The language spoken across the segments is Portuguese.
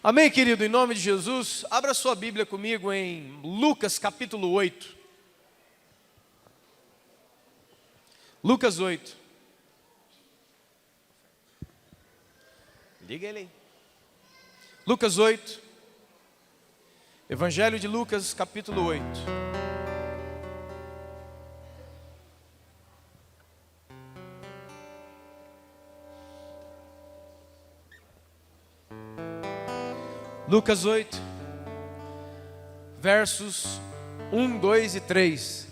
Amém, querido? Em nome de Jesus, abra sua Bíblia comigo em Lucas capítulo 8. Lucas 8. Liga ele aí. Lucas 8. Evangelho de Lucas capítulo 8. Lucas 8, versos 1, 2 e 3.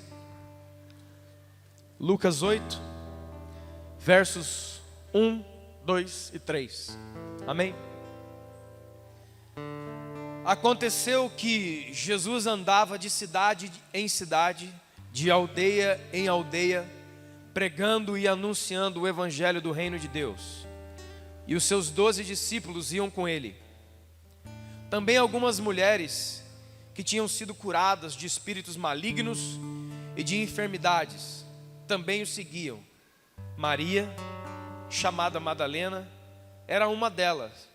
Lucas 8, versos 1, 2 e 3. Amém? Aconteceu que Jesus andava de cidade em cidade, de aldeia em aldeia, pregando e anunciando o evangelho do reino de Deus. E os seus 12 discípulos iam com ele. Também algumas mulheres que tinham sido curadas de espíritos malignos e de enfermidades também o seguiam. Maria, chamada Madalena, era uma delas,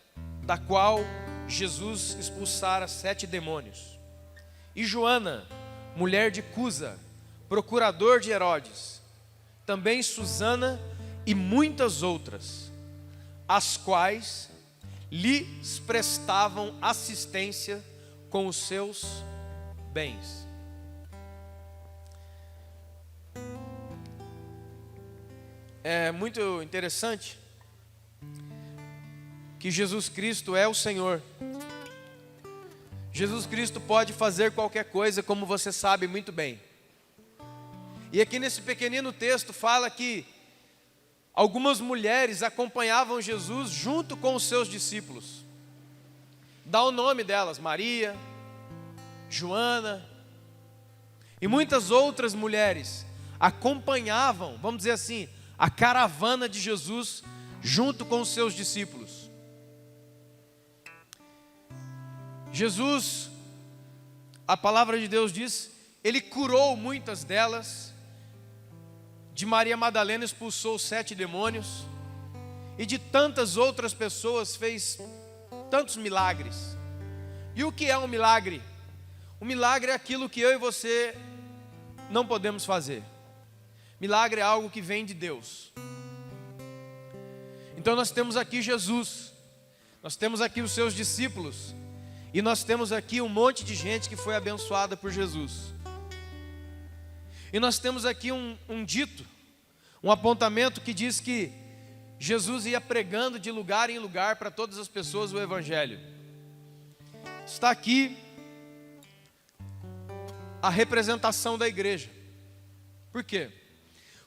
da qual Jesus expulsara 7 demônios. E Joana, mulher de Cusa, procurador de Herodes, também Susana e muitas outras, as quais lhes prestavam assistência com os seus bens. É muito interessante que Jesus Cristo é o Senhor. Jesus Cristo pode fazer qualquer coisa, como você sabe muito bem. E aqui nesse pequenino texto fala que algumas mulheres acompanhavam Jesus junto com os seus discípulos. Dá o nome delas: Maria, Joana e muitas outras mulheres acompanhavam, vamos dizer assim, a caravana de Jesus junto com os seus discípulos. Jesus, a palavra de Deus diz, ele curou muitas delas. De Maria Madalena expulsou 7 demônios, e de tantas outras pessoas fez tantos milagres. E o que é um milagre? O milagre é aquilo que eu e você não podemos fazer. Milagre é algo que vem de Deus. Então nós temos aqui Jesus, nós temos aqui os seus discípulos, e nós temos aqui um monte de gente que foi abençoada por Jesus. E nós temos aqui um dito, um apontamento que diz que Jesus ia pregando de lugar em lugar para todas as pessoas o evangelho. Está aqui a representação da igreja. Por quê?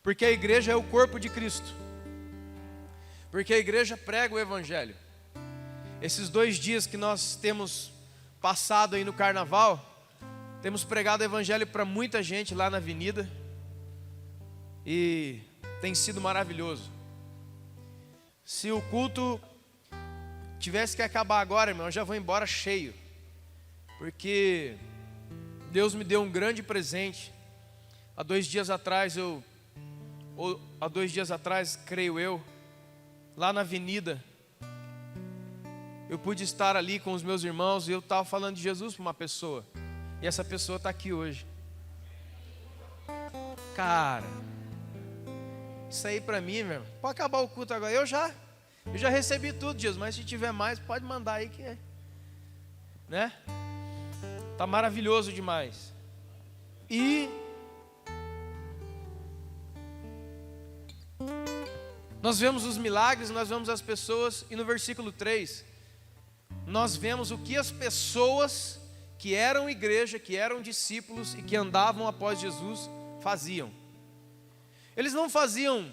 Porque a igreja é o corpo de Cristo. Porque a igreja prega o evangelho. Esses 2 dias que nós temos passado aí no carnaval, temos pregado o evangelho para muita gente lá na avenida, e tem sido maravilhoso. Se o culto tivesse que acabar agora, irmão, eu já vou embora cheio, porque Deus me deu um grande presente. Há 2 dias atrás, creio eu, lá na avenida, eu pude estar ali com os meus irmãos, e eu estava falando de Jesus para uma pessoa. E essa pessoa está aqui hoje. Cara, isso aí para mim, meu, pode acabar o culto agora. Eu já recebi tudo, Jesus, mas se tiver mais, pode mandar aí que é, né? Tá maravilhoso demais. E nós vemos os milagres, nós vemos as pessoas, e no versículo 3, nós vemos o que as pessoas que eram igreja, que eram discípulos e que andavam após Jesus, faziam. Eles não faziam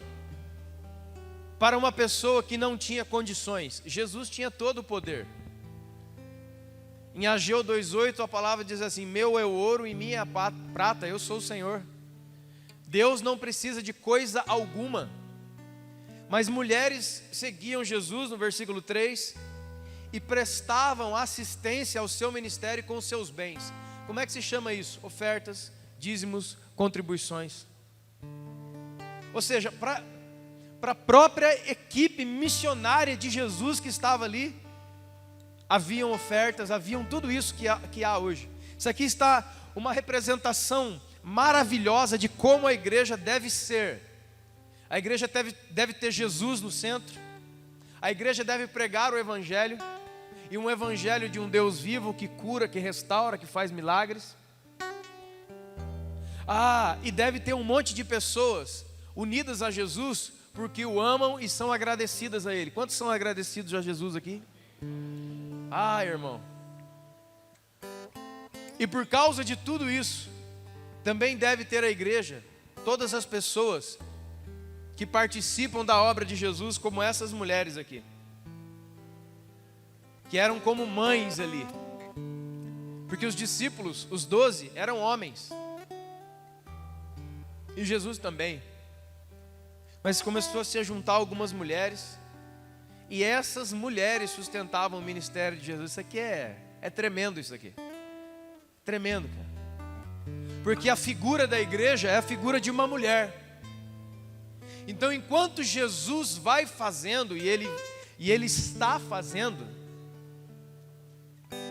para uma pessoa que não tinha condições. Jesus tinha todo o poder. Em Ageu 2:8 a palavra diz assim: meu é o ouro e minha é a prata, eu sou o Senhor. Deus não precisa de coisa alguma. Mas mulheres seguiam Jesus, no versículo 3, e prestavam assistência ao seu ministério com os seus bens. Como é que se chama isso? Ofertas, dízimos, contribuições. Ou seja, para a própria equipe missionária de Jesus que estava ali, haviam ofertas, haviam tudo isso que há hoje. Isso aqui está uma representação maravilhosa de como a igreja deve ser. A igreja deve ter Jesus no centro. A igreja deve pregar o evangelho, e um evangelho de um Deus vivo que cura, que restaura, que faz milagres. E deve ter um monte de pessoas unidas a Jesus porque o amam e são agradecidas a Ele. Quantos são agradecidos a Jesus aqui? Irmão. E por causa de tudo isso, também deve ter a igreja todas as pessoas que participam da obra de Jesus, como essas mulheres aqui, que eram como mães ali, porque os discípulos, os 12, eram homens, e Jesus também, mas começou a se juntar algumas mulheres, e essas mulheres sustentavam o ministério de Jesus. Isso aqui é tremendo, isso aqui, tremendo, cara, porque a figura da igreja é a figura de uma mulher. Então, enquanto Jesus vai fazendo, e Ele está fazendo,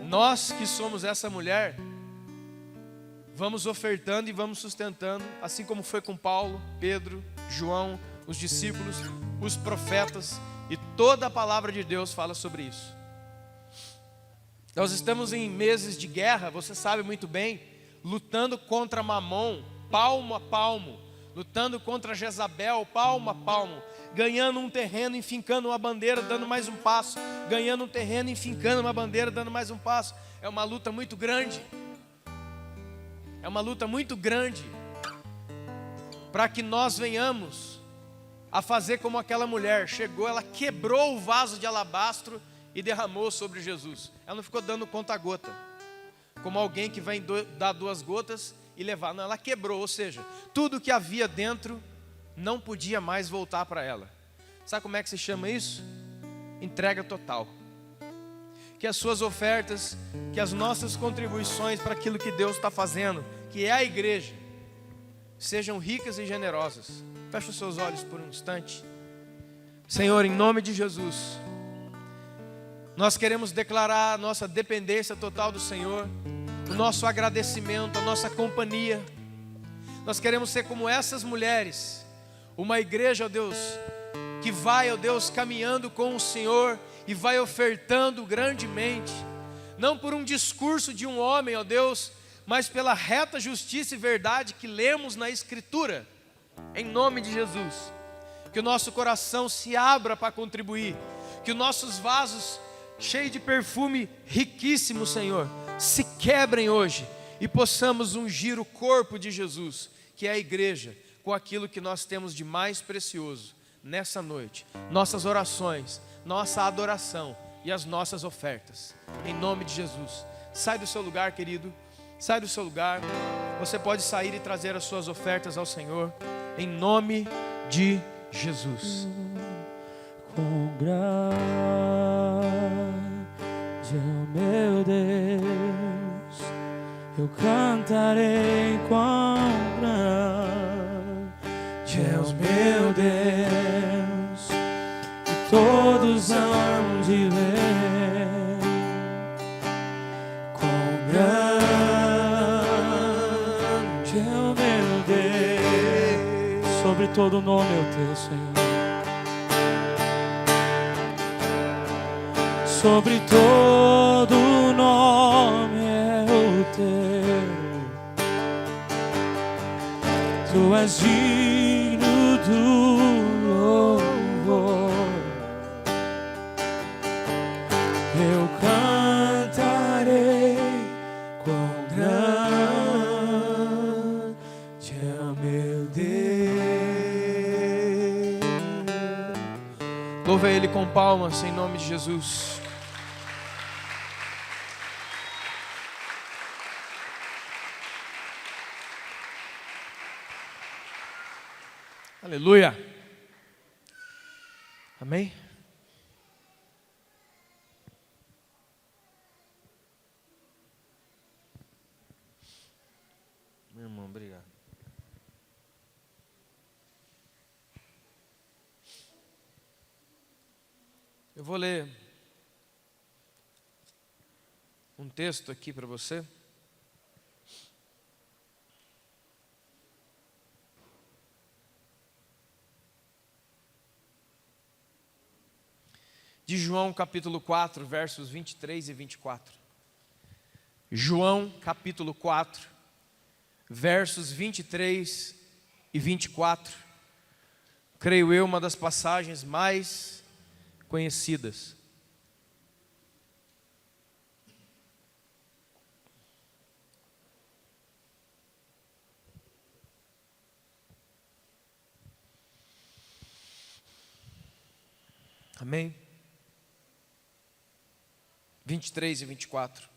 nós que somos essa mulher, vamos ofertando e vamos sustentando, assim como foi com Paulo, Pedro, João, os discípulos, os profetas, e toda a palavra de Deus fala sobre isso. Nós estamos em meses de guerra, você sabe muito bem, lutando contra Mamon, palmo a palmo, lutando contra Jezabel, palmo a palmo, ganhando um terreno, enfincando uma bandeira, dando mais um passo, ganhando um terreno, enfincando uma bandeira, dando mais um passo. É uma luta muito grande, é uma luta muito grande, para que nós venhamos a fazer como aquela mulher. Chegou, ela quebrou o vaso de alabastro e derramou sobre Jesus. Ela não ficou dando conta-gota, como alguém que vai dar 2 gotas e levar. Não, ela quebrou, ou seja, tudo que havia dentro não podia mais voltar para ela. Sabe como é que se chama isso? Entrega total. Que as suas ofertas, que as nossas contribuições para aquilo que Deus está fazendo, que é a igreja, sejam ricas e generosas. Feche os seus olhos por um instante. Senhor, em nome de Jesus, nós queremos declarar a nossa dependência total do Senhor, o nosso agradecimento, a nossa companhia. Nós queremos ser como essas mulheres, uma igreja, ó Deus, que vai, ó Deus, caminhando com o Senhor e vai ofertando grandemente, não por um discurso de um homem, ó Deus, mas pela reta justiça e verdade que lemos na Escritura, em nome de Jesus. Que o nosso coração se abra para contribuir, que os nossos vasos cheios de perfume riquíssimo, Senhor, se quebrem hoje e possamos ungir o corpo de Jesus, que é a igreja, com aquilo que nós temos de mais precioso nessa noite, nossas orações, nossa adoração e as nossas ofertas, em nome de Jesus. Sai do seu lugar, querido, sai do seu lugar. Você pode sair e trazer as suas ofertas ao Senhor, em nome de Jesus. Com graça, meu Deus, eu cantarei com grande, meu Deus, e todos hão de ver. Com grande, meu Deus, sobre todo nome é o teu, Senhor. Sobre todo nome é o teu. Tu és digno do louvor. Eu cantarei com grande é meu Deus. Louva Ele com palmas, em nome de Jesus. Aleluia. Amém? Meu irmão, obrigado. Eu vou ler um texto aqui para você. De João capítulo 4, versos 23 e 24. João capítulo 4, versos 23 e 24. Creio eu, uma das passagens mais conhecidas. Amém? 23 e 24.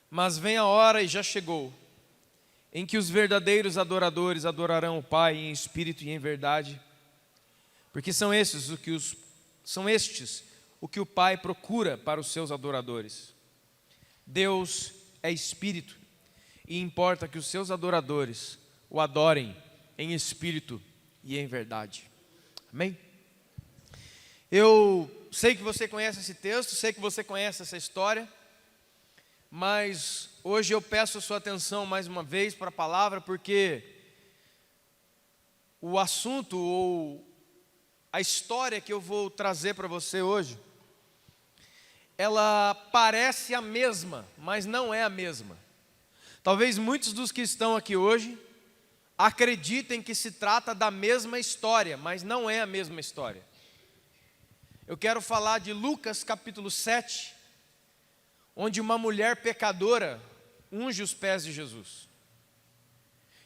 Mas vem a hora, e já chegou, em que os verdadeiros adoradores adorarão o Pai em espírito e em verdade, porque são estes o que o Pai procura para os seus adoradores. Deus é espírito, e importa que os seus adoradores o adorem em espírito e em verdade. Amém? Eu sei que você conhece esse texto, sei que você conhece essa história, mas hoje eu peço a sua atenção mais uma vez para a palavra, porque o assunto ou a história que eu vou trazer para você hoje, ela parece a mesma, mas não é a mesma. Talvez muitos dos que estão aqui hoje acreditem que se trata da mesma história, mas não é a mesma história. Eu quero falar de Lucas capítulo 7, onde uma mulher pecadora unge os pés de Jesus.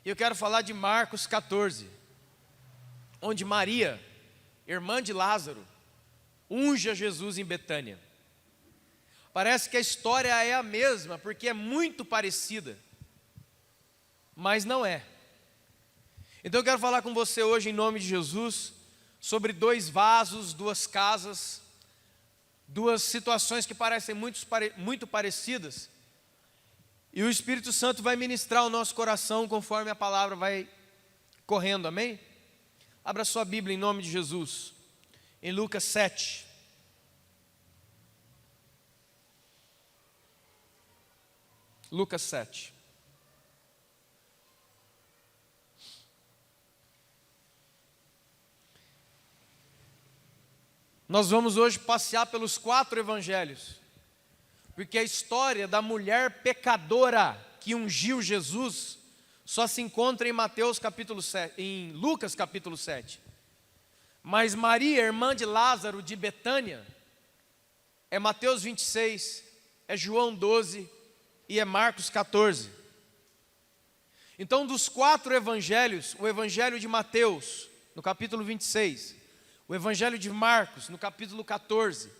E eu quero falar de Marcos 14, onde Maria, irmã de Lázaro, unge a Jesus em Betânia. Parece que a história é a mesma, porque é muito parecida, mas não é. Então eu quero falar com você hoje em nome de Jesus, sobre dois vasos, duas casas, duas situações que parecem muito parecidas. E o Espírito Santo vai ministrar o nosso coração conforme a palavra vai correndo, amém? Abra sua Bíblia em nome de Jesus, em Lucas 7. Lucas 7. Nós vamos hoje passear pelos 4 evangelhos, porque a história da mulher pecadora que ungiu Jesus só se encontra em Mateus capítulo 7, em Lucas capítulo 7. Mas Maria, irmã de Lázaro de Betânia, é Mateus 26, é João 12 e é Marcos 14. Então, dos 4 evangelhos, o evangelho de Mateus, no capítulo 26, o evangelho de Marcos, no capítulo 14,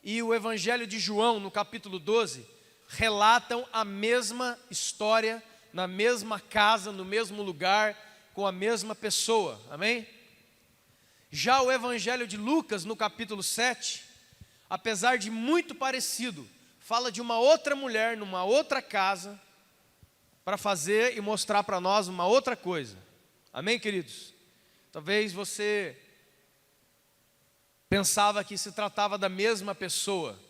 e o evangelho de João, no capítulo 12, relatam a mesma história, na mesma casa, no mesmo lugar, com a mesma pessoa, amém? Já o evangelho de Lucas, no capítulo 7, apesar de muito parecido, fala de uma outra mulher, numa outra casa, para fazer e mostrar para nós uma outra coisa, amém, queridos? Talvez você pensava que se tratava da mesma pessoa,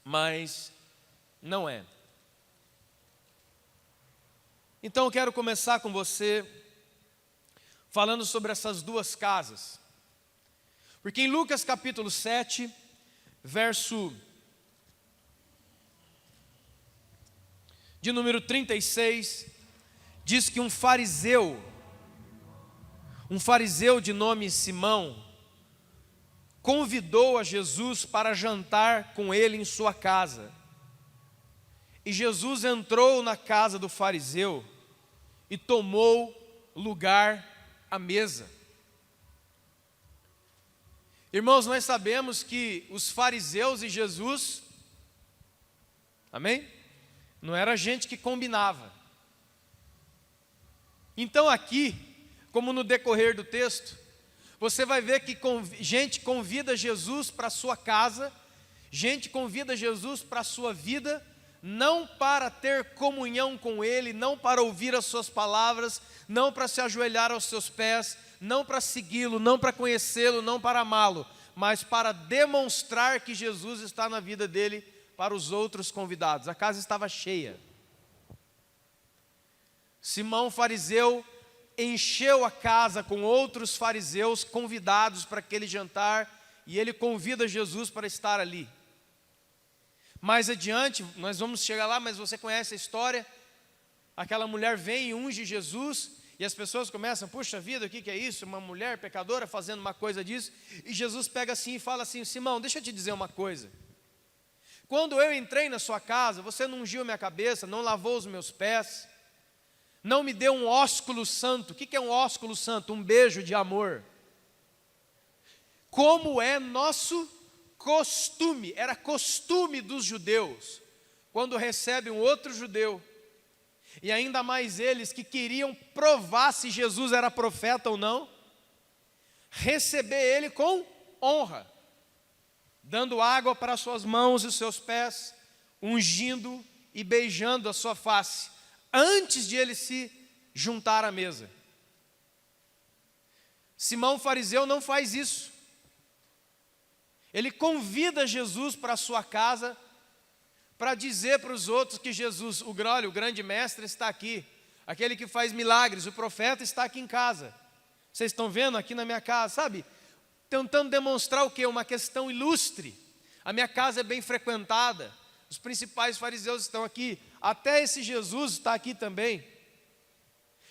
mas não é. Então eu quero começar com você falando sobre essas duas casas. Porque em Lucas capítulo 7, verso de número 36, diz que um fariseu de nome Simão, convidou a Jesus para jantar com ele em sua casa. E Jesus entrou na casa do fariseu e tomou lugar à mesa. Irmãos, nós sabemos que os fariseus e Jesus, amém? Não era gente que combinava. Então aqui, como no decorrer do texto, você vai ver que gente convida Jesus para a sua casa, gente convida Jesus para a sua vida, não para ter comunhão com Ele, não para ouvir as suas palavras, não para se ajoelhar aos seus pés, não para segui-lo, não para conhecê-lo, não para amá-lo, mas para demonstrar que Jesus está na vida dele para os outros convidados. A casa estava cheia. Simão fariseu encheu a casa com outros fariseus convidados para aquele jantar, e ele convida Jesus para estar ali. Mais adiante, nós vamos chegar lá, mas você conhece a história. Aquela mulher vem e unge Jesus, e as pessoas começam, puxa vida, o que é isso? Uma mulher pecadora fazendo uma coisa disso. E Jesus pega assim e fala assim: Simão, deixa eu te dizer uma coisa. Quando eu entrei na sua casa, você não ungiu minha cabeça, não lavou os meus pés, não me deu um ósculo santo. O que é um ósculo santo? Um beijo de amor. Como é nosso costume, era costume dos judeus, quando recebe um outro judeu, e ainda mais eles que queriam provar se Jesus era profeta ou não, receber ele com honra, dando água para suas mãos e seus pés, ungindo e beijando a sua face, antes de ele se juntar à mesa. Simão fariseu não faz isso. Ele convida Jesus para a sua casa, para dizer para os outros que Jesus, o grande mestre está aqui, aquele que faz milagres, o profeta está aqui em casa. Vocês estão vendo aqui na minha casa, sabe? Tentando demonstrar o quê? Uma questão ilustre. A minha casa é bem frequentada, os principais fariseus estão aqui, até esse Jesus está aqui também.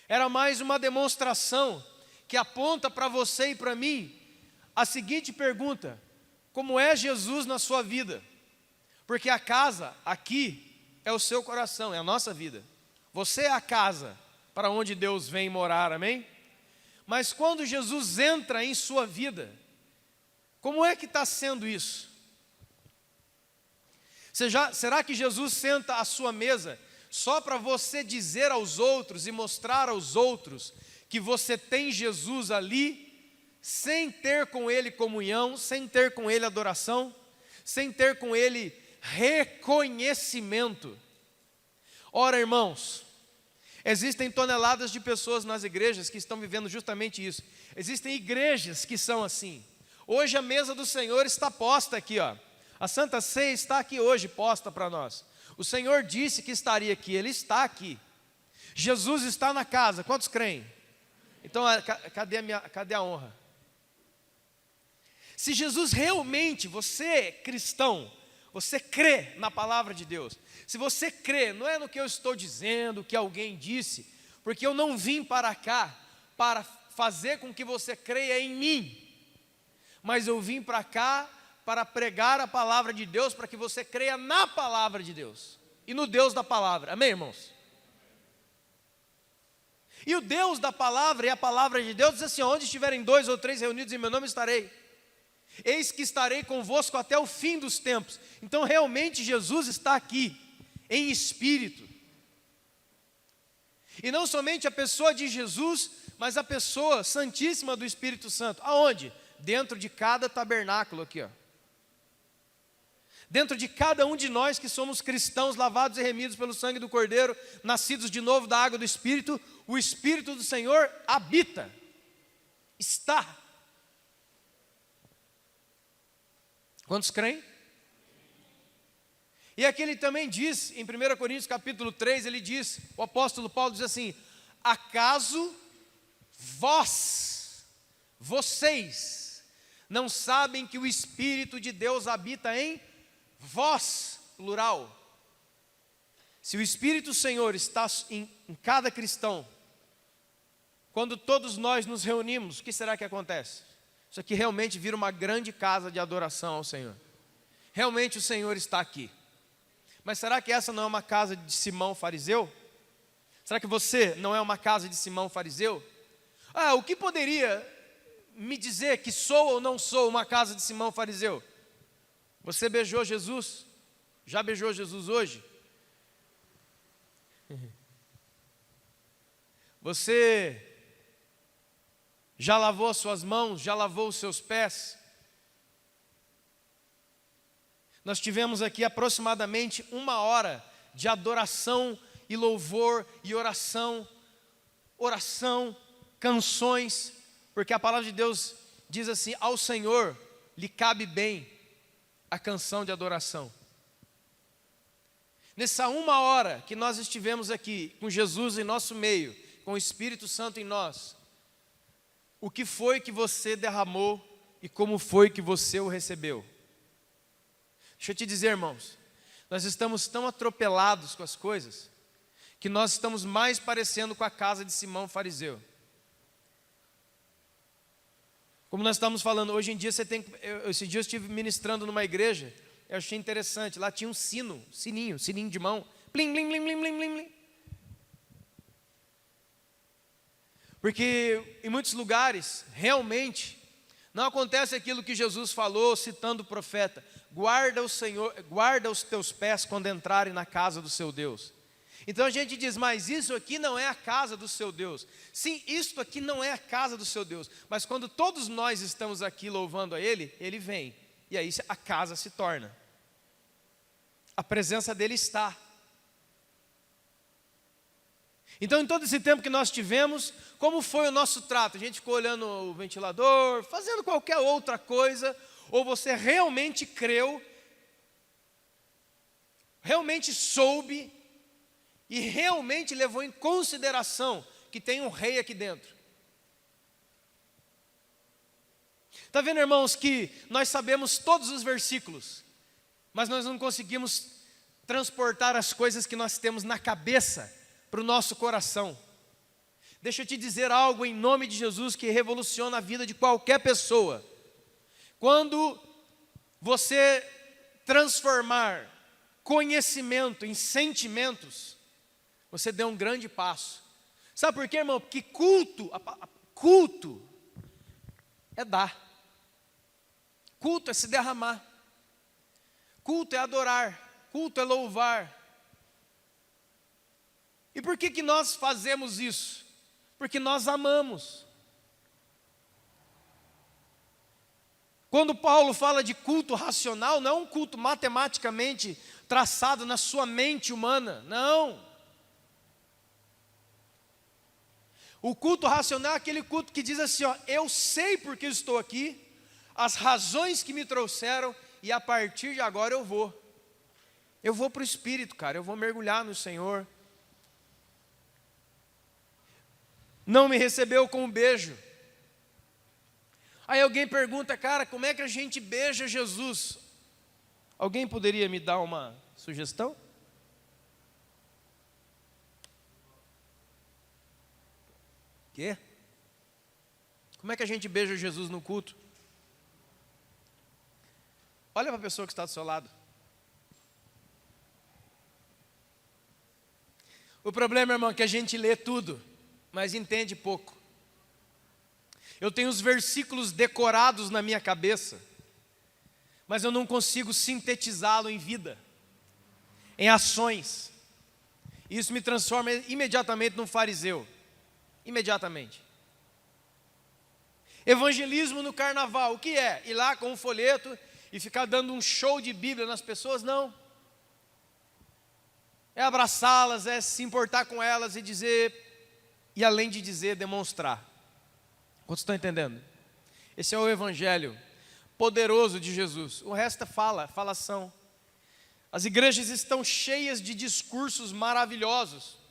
Era mais uma demonstração que aponta para você e para mim a seguinte pergunta: como é Jesus na sua vida? Porque a casa aqui é o seu coração, é a nossa vida. Você é a casa para onde Deus vem morar, amém? Mas quando Jesus entra em sua vida, como é que está sendo isso? Será que Jesus senta à sua mesa só para você dizer aos outros e mostrar aos outros que você tem Jesus ali, sem ter com Ele comunhão, sem ter com Ele adoração, sem ter com Ele reconhecimento? Ora, irmãos, existem toneladas de pessoas nas igrejas que estão vivendo justamente isso. Existem igrejas que são assim. Hoje a mesa do Senhor está posta aqui, ó. A Santa Ceia está aqui hoje, posta para nós. O Senhor disse que estaria aqui, Ele está aqui. Jesus está na casa, quantos creem? Então, cadê a honra? Se Jesus realmente, você cristão, você crê na palavra de Deus, se você crê, não é no que eu estou dizendo, que alguém disse, porque eu não vim para cá para fazer com que você creia em mim, mas eu vim para cá para pregar a palavra de Deus, para que você creia na palavra de Deus e no Deus da palavra, amém, irmãos? E o Deus da palavra e a palavra de Deus diz assim: onde estiverem 2 ou 3 reunidos em meu nome estarei. Eis que estarei convosco até o fim dos tempos. Então realmente Jesus está aqui, em espírito. E não somente a pessoa de Jesus, mas a pessoa santíssima do Espírito Santo. Aonde? Dentro de cada tabernáculo aqui, ó. Dentro de cada um de nós que somos cristãos, lavados e remidos pelo sangue do Cordeiro, nascidos de novo da água do Espírito, o Espírito do Senhor habita, está. Quantos creem? E aqui ele também diz, em 1 Coríntios capítulo 3, ele diz, o apóstolo Paulo diz assim: acaso vocês, não sabem que o Espírito de Deus habita em vós, plural. Se o Espírito do Senhor está em cada cristão, quando todos nós nos reunimos, o que será que acontece? Isso aqui realmente vira uma grande casa de adoração ao Senhor. Realmente o Senhor está aqui. Mas será que essa não é uma casa de Simão fariseu? Será que você não é uma casa de Simão fariseu? O que poderia me dizer que sou ou não sou uma casa de Simão fariseu? Você beijou Jesus? Já beijou Jesus hoje? Você já lavou as suas mãos? Já lavou os seus pés? Nós tivemos aqui aproximadamente 1 hora de adoração e louvor e oração, canções, porque a palavra de Deus diz assim: ao Senhor lhe cabe bem a canção de adoração. Nessa 1 hora que nós estivemos aqui, com Jesus em nosso meio, com o Espírito Santo em nós, o que foi que você derramou e como foi que você o recebeu? Deixa eu te dizer, irmãos, nós estamos tão atropelados com as coisas, que nós estamos mais parecendo com a casa de Simão fariseu. Como nós estamos falando, hoje em dia esse dia eu estive ministrando numa igreja, eu achei interessante, lá tinha um sininho de mão, plim, plim, plim, plim, plim, plim. Porque em muitos lugares, realmente, não acontece aquilo que Jesus falou, citando o profeta: guarda os teus pés quando entrarem na casa do seu Deus. Então a gente diz, mas isso aqui não é a casa do seu Deus. Sim, isto aqui não é a casa do seu Deus, mas quando todos nós estamos aqui louvando a Ele, Ele vem, e aí a casa se torna. A presença dEle está. Então, em todo esse tempo que nós tivemos, como foi o nosso trato? A gente ficou olhando o ventilador, fazendo qualquer outra coisa, ou você realmente creu, realmente soube e realmente levou em consideração que tem um rei aqui dentro? Está vendo, irmãos, que nós sabemos todos os versículos, mas nós não conseguimos transportar as coisas que nós temos na cabeça para o nosso coração. Deixa eu te dizer algo em nome de Jesus que revoluciona a vida de qualquer pessoa. Quando você transformar conhecimento em sentimentos, você deu um grande passo. Sabe por quê, irmão? Porque culto é dar. Culto é se derramar. Culto é adorar. Culto é louvar. E por que nós fazemos isso? Porque nós amamos. Quando Paulo fala de culto racional, não é um culto matematicamente traçado na sua mente humana, não. O culto racional é aquele culto que diz assim, ó, eu sei porque estou aqui, as razões que me trouxeram, e a partir de agora eu vou para o Espírito, cara, eu vou mergulhar no Senhor. Não me recebeu com um beijo. Aí alguém pergunta, cara, como é que a gente beija Jesus? Alguém poderia me dar uma sugestão? Quê? Como é que a gente beija Jesus no culto? Olha para a pessoa que está do seu lado. O problema, irmão, é que a gente lê tudo, mas entende pouco. Eu tenho os versículos decorados na minha cabeça, mas eu não consigo sintetizá-lo em vida, em ações. Isso me transforma imediatamente num fariseu. Imediatamente. Evangelismo no carnaval, o que é? Ir lá com um folheto e ficar dando um show de Bíblia nas pessoas? Não. É abraçá-las, é se importar com elas e dizer, e além de dizer, demonstrar. Quantos estão entendendo? Esse é o Evangelho poderoso de Jesus. O resto é falação. As igrejas estão cheias de discursos maravilhosos.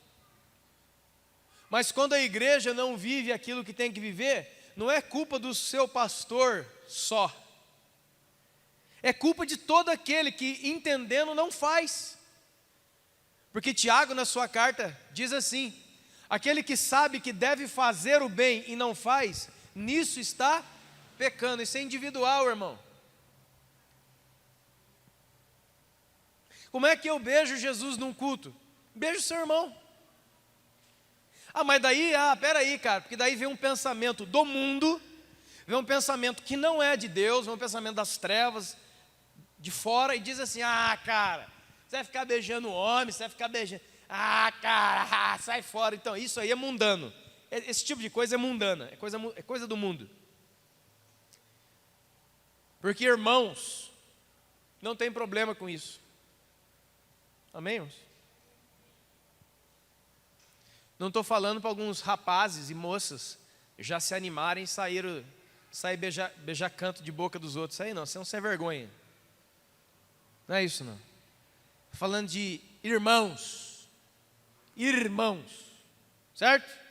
Mas quando a igreja não vive aquilo que tem que viver, não é culpa do seu pastor só. É culpa de todo aquele que, entendendo, não faz. Porque Tiago, na sua carta, diz assim, aquele que sabe que deve fazer o bem e não faz, nisso está pecando. Isso é individual, irmão. Como é que eu beijo Jesus num culto? Beijo seu irmão. Ah, mas daí, peraí, cara, porque daí vem um pensamento do mundo, vem um pensamento que não é de Deus, vem um pensamento das trevas, de fora, e diz assim, cara, você vai ficar beijando o homem, você vai ficar beijando, cara, sai fora. Então, isso aí é mundano. Esse tipo de coisa é mundana, é coisa do mundo. Porque, irmãos, não tem problema com isso. Amém, irmãos? Não estou falando para alguns rapazes e moças já se animarem e sair beijar canto de boca dos outros. Isso aí não, você não sem vergonha. Não é isso não. Falando de irmãos. Irmãos. Certo?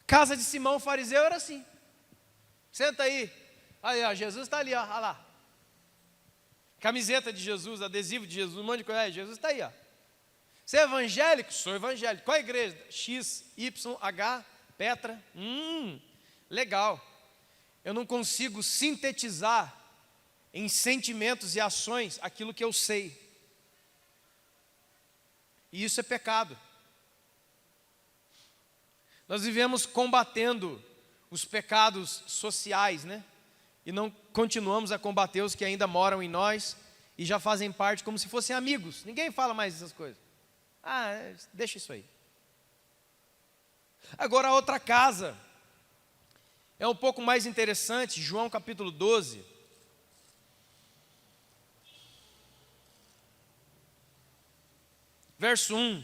Casa de Simão fariseu era assim. Senta aí. Aí, ó, Jesus está ali, ó, olha lá. Camiseta de Jesus, adesivo de Jesus, um monte de coisa. Jesus está aí, ó. Você é evangélico? Sou evangélico. Qual a igreja? X, Y, H, Petra. Legal. Eu não consigo sintetizar em sentimentos e ações aquilo que eu sei. E isso é pecado. Nós vivemos combatendo os pecados sociais, né? E não continuamos a combater os que ainda moram em nós e já fazem parte como se fossem amigos. Ninguém fala mais essas coisas. Deixa isso aí. Agora a outra casa é um pouco mais interessante, João capítulo 12. Verso 1.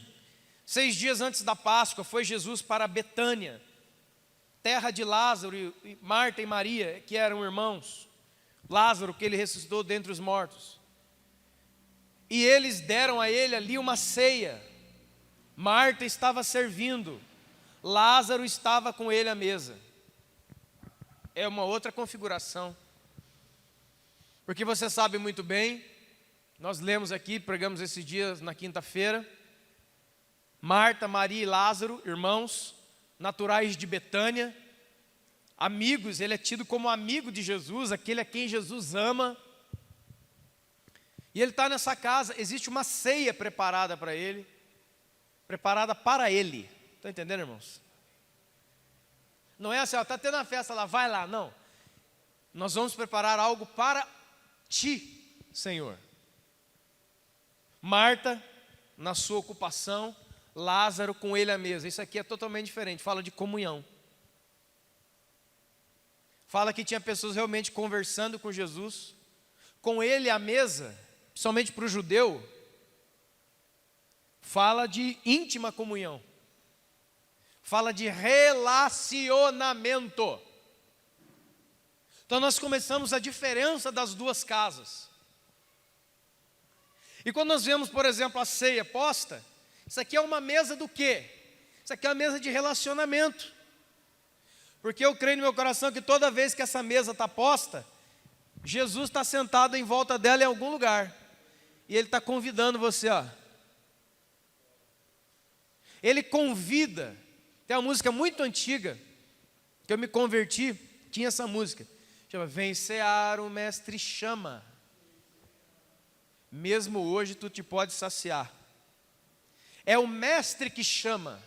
6 dias antes da Páscoa, foi Jesus para Betânia, terra de Lázaro, e Marta e Maria, que eram irmãos. Lázaro, que ele ressuscitou dentre os mortos. E eles deram a ele ali uma ceia. Marta estava servindo, Lázaro estava com ele à mesa. É uma outra configuração. Porque você sabe muito bem, nós lemos aqui, pregamos esses dias na quinta-feira, Marta, Maria e Lázaro, irmãos, naturais de Betânia, amigos, ele é tido como amigo de Jesus, aquele a quem Jesus ama. E ele está nessa casa, existe uma ceia preparada para ele. Estão entendendo, irmãos? Não é assim, está tendo uma festa lá, vai lá, não. Nós vamos preparar algo para ti, Senhor. Marta, na sua ocupação, Lázaro com ele à mesa. Isso aqui é totalmente diferente, fala de comunhão. Fala que tinha pessoas realmente conversando com Jesus, com ele à mesa, somente para o judeu, fala de íntima comunhão, fala de relacionamento. Então nós começamos a diferença das duas casas. E quando nós vemos, por exemplo, a ceia posta, isso aqui é uma mesa do quê? Isso aqui é uma mesa de relacionamento. Porque eu creio no meu coração que toda vez que essa mesa está posta, Jesus está sentado em volta dela em algum lugar. E Ele está convidando você, ó. Ele convida. Tem uma música muito antiga, que eu me converti, tinha essa música. Chama Vem cear, o mestre chama. Mesmo hoje tu te pode saciar. É o mestre que chama.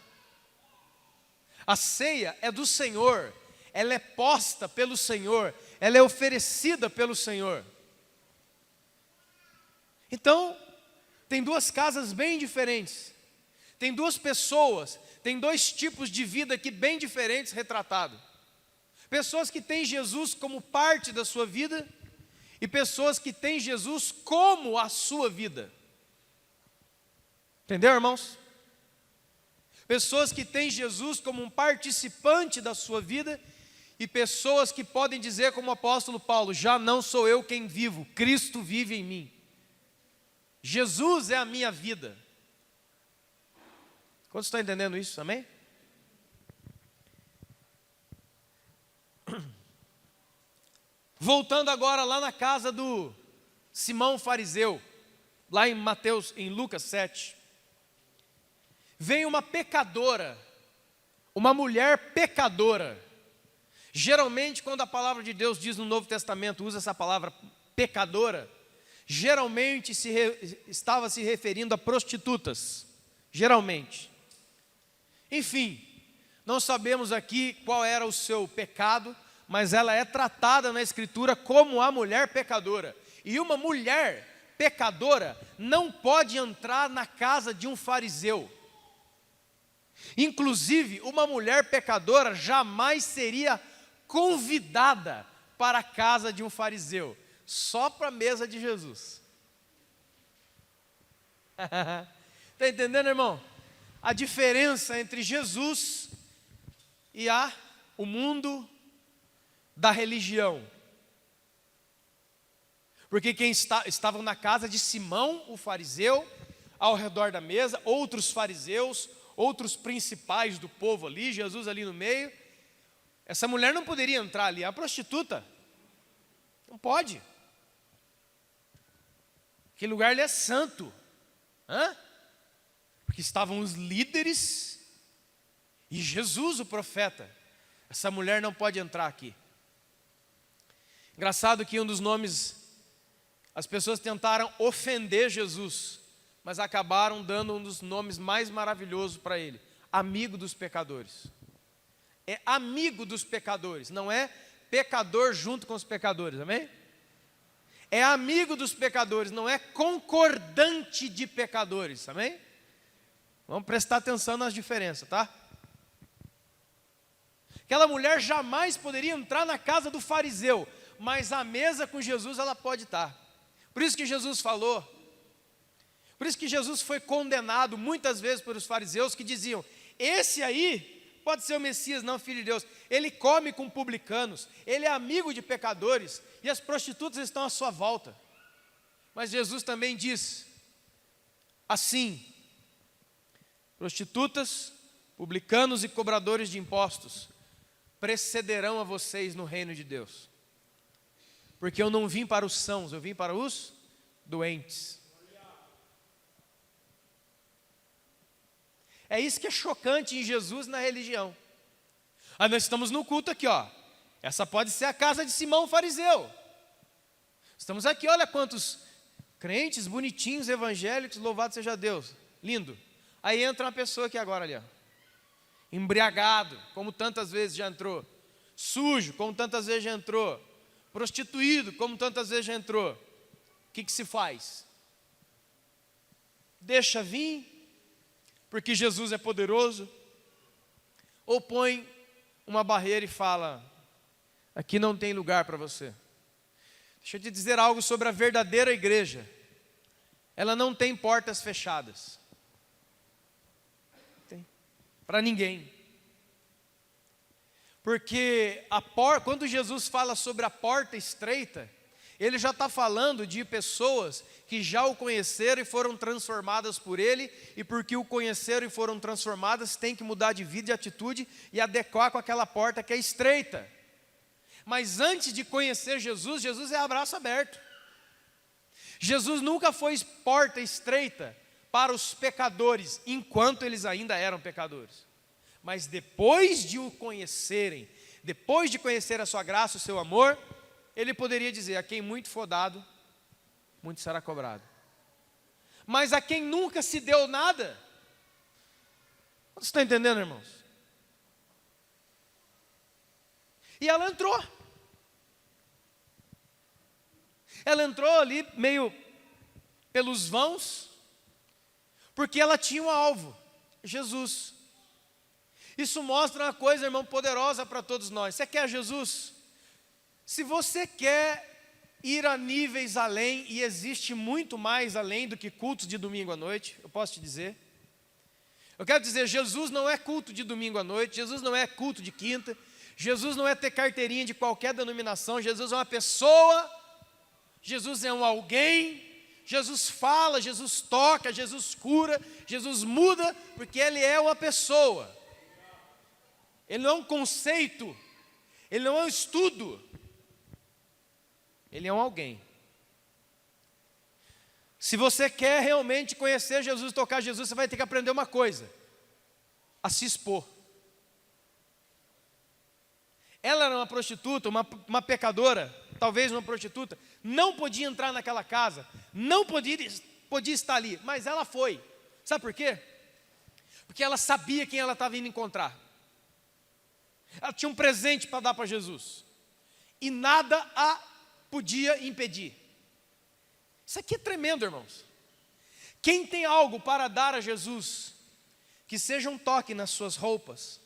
A ceia é do Senhor, ela é posta pelo Senhor, ela é oferecida pelo Senhor. Então, tem duas casas bem diferentes, tem duas pessoas, tem dois tipos de vida aqui bem diferentes retratados. Pessoas que têm Jesus como parte da sua vida e pessoas que têm Jesus como a sua vida. Entendeu, irmãos? Pessoas que têm Jesus como um participante da sua vida e pessoas que podem dizer como o apóstolo Paulo, já não sou eu quem vivo, Cristo vive em mim. Jesus é a minha vida. Quantos estão entendendo isso, amém? Voltando agora lá na casa do Simão fariseu, lá em Mateus, em Lucas 7. Vem uma pecadora, uma mulher pecadora. Geralmente, quando a palavra de Deus diz no Novo Testamento, usa essa palavra pecadora, geralmente estava se referindo a prostitutas. Geralmente. Enfim, não sabemos aqui qual era o seu pecado, mas ela é tratada na Escritura como a mulher pecadora. E uma mulher pecadora não pode entrar na casa de um fariseu. Inclusive, uma mulher pecadora jamais seria convidada para a casa de um fariseu, só para a mesa de Jesus. Está entendendo, irmão? A diferença entre Jesus e o mundo da religião. Porque estavam na casa de Simão, o fariseu, ao redor da mesa, outros fariseus, outros principais do povo ali, Jesus ali no meio. Essa mulher não poderia entrar ali, é uma prostituta. Não pode. Aquele lugar ali é santo. Porque estavam os líderes e Jesus, o profeta. Essa mulher não pode entrar aqui. Engraçado que um dos nomes, as pessoas tentaram ofender Jesus, mas acabaram dando um dos nomes mais maravilhosos para ele: amigo dos pecadores. É amigo dos pecadores, não é pecador junto com os pecadores, amém? É amigo dos pecadores, não é concordante de pecadores, amém? Vamos prestar atenção nas diferenças, tá? Aquela mulher jamais poderia entrar na casa do fariseu, mas à mesa com Jesus ela pode estar. Por isso que Jesus falou, por isso que Jesus foi condenado muitas vezes pelos fariseus que diziam: esse aí pode ser o Messias, não, filho de Deus. Ele come com publicanos, ele é amigo de pecadores e as prostitutas estão à sua volta. Mas Jesus também diz assim: prostitutas, publicanos e cobradores de impostos precederão a vocês no reino de Deus. Porque eu não vim para os sãos, eu vim para os doentes. É isso que é chocante em Jesus na religião. Nós estamos no culto aqui, ó. Essa pode ser a casa de Simão o fariseu. Estamos aqui, olha quantos crentes bonitinhos, evangélicos, louvado seja Deus. Lindo. Aí entra uma pessoa aqui agora ali, ó. Embriagado, como tantas vezes já entrou. Sujo, como tantas vezes já entrou. Prostituído, como tantas vezes já entrou. O que se faz? Deixa vir, porque Jesus é poderoso, ou põe uma barreira e fala: aqui não tem lugar para você. Deixa eu te dizer algo sobre a verdadeira igreja. Ela não tem portas fechadas. Tem. Para ninguém. Porque quando Jesus fala sobre a porta estreita, ele já está falando de pessoas que já o conheceram e foram transformadas por ele, e porque o conheceram e foram transformadas, tem que mudar de vida e atitude e adequar com aquela porta que é estreita. Mas antes de conhecer Jesus, Jesus é abraço aberto. Jesus nunca foi porta estreita para os pecadores, enquanto eles ainda eram pecadores. Mas depois de o conhecerem, depois de conhecer a sua graça, o seu amor, ele poderia dizer: a quem muito for dado, muito será cobrado. Mas a quem nunca se deu nada, vocês estão entendendo, irmãos? E ela entrou. Ela entrou ali meio pelos vãos, porque ela tinha um alvo: Jesus. Isso mostra uma coisa, irmão, poderosa para todos nós. Você quer Jesus? Se você quer ir a níveis além, e existe muito mais além do que cultos de domingo à noite, eu posso te dizer. Eu quero dizer, Jesus não é culto de domingo à noite, Jesus não é culto de quinta, Jesus não é ter carteirinha de qualquer denominação, Jesus é uma pessoa, Jesus é um alguém, Jesus fala, Jesus toca, Jesus cura, Jesus muda, porque Ele é uma pessoa. Ele não é um conceito, Ele não é um estudo, Ele é um alguém. Se você quer realmente conhecer Jesus, tocar Jesus, você vai ter que aprender uma coisa: a se expor. Ela era uma prostituta, uma pecadora, talvez uma prostituta, não podia entrar naquela casa, não podia estar ali, mas ela foi. Sabe por quê? Porque ela sabia quem ela estava indo encontrar. Ela tinha um presente para dar para Jesus, e nada a podia impedir. Isso aqui é tremendo, irmãos. Quem tem algo para dar a Jesus, que seja um toque nas suas roupas,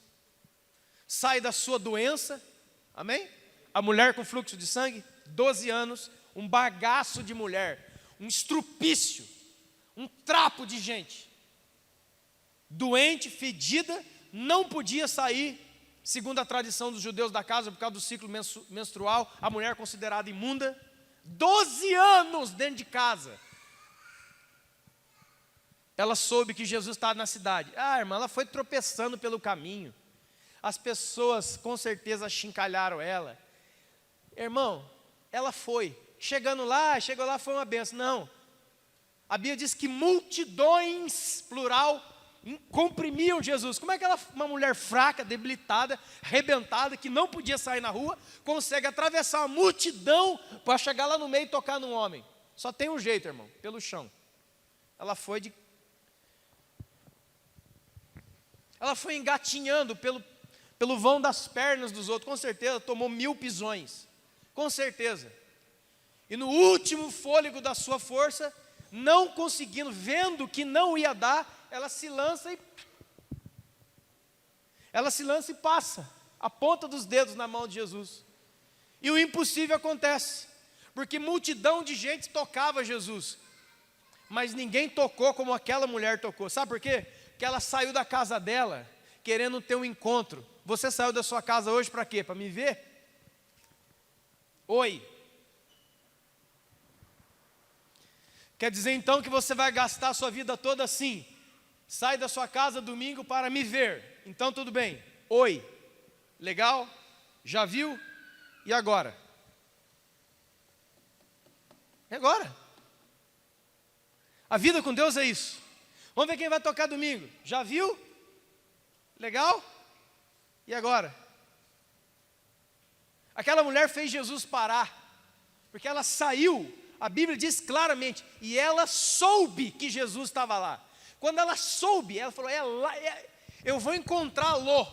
sai da sua doença, amém? A mulher com fluxo de sangue, 12 anos, um bagaço de mulher, um estrupício, um trapo de gente, doente, fedida, não podia sair. Segundo a tradição dos judeus da casa, por causa do ciclo menstrual, a mulher considerada imunda, 12 anos dentro de casa. Ela soube que Jesus estava na cidade. Irmã, ela foi tropeçando pelo caminho. As pessoas com certeza achincalharam ela. Irmão, ela foi. Chegou lá foi uma benção. Não. A Bíblia diz que multidões, plural, comprimiam Jesus. Como é que uma mulher fraca, debilitada, arrebentada, que não podia sair na rua, consegue atravessar uma multidão para chegar lá no meio e tocar num homem? Só tem um jeito, irmão, pelo chão. Ela foi engatinhando pelo vão das pernas dos outros, com certeza, tomou 1000 pisões, com certeza. E no último fôlego da sua força, não conseguindo, vendo que não ia dar, ela se lança e passa a ponta dos dedos na mão de Jesus. E o impossível acontece, porque multidão de gente tocava Jesus, mas ninguém tocou como aquela mulher tocou. Sabe por quê? Porque ela saiu da casa dela querendo ter um encontro. Você saiu da sua casa hoje para quê? Para me ver? Oi. Quer dizer então que você vai gastar a sua vida toda assim? Sai da sua casa domingo para me ver. Então tudo bem. Oi. Legal? Já viu? E agora? E agora? A vida com Deus é isso. Vamos ver quem vai tocar domingo. Já viu? Legal? E agora? Aquela mulher fez Jesus parar, porque ela saiu, a Bíblia diz claramente, e ela soube que Jesus estava lá. Quando ela soube, ela falou, eu vou encontrá-lo.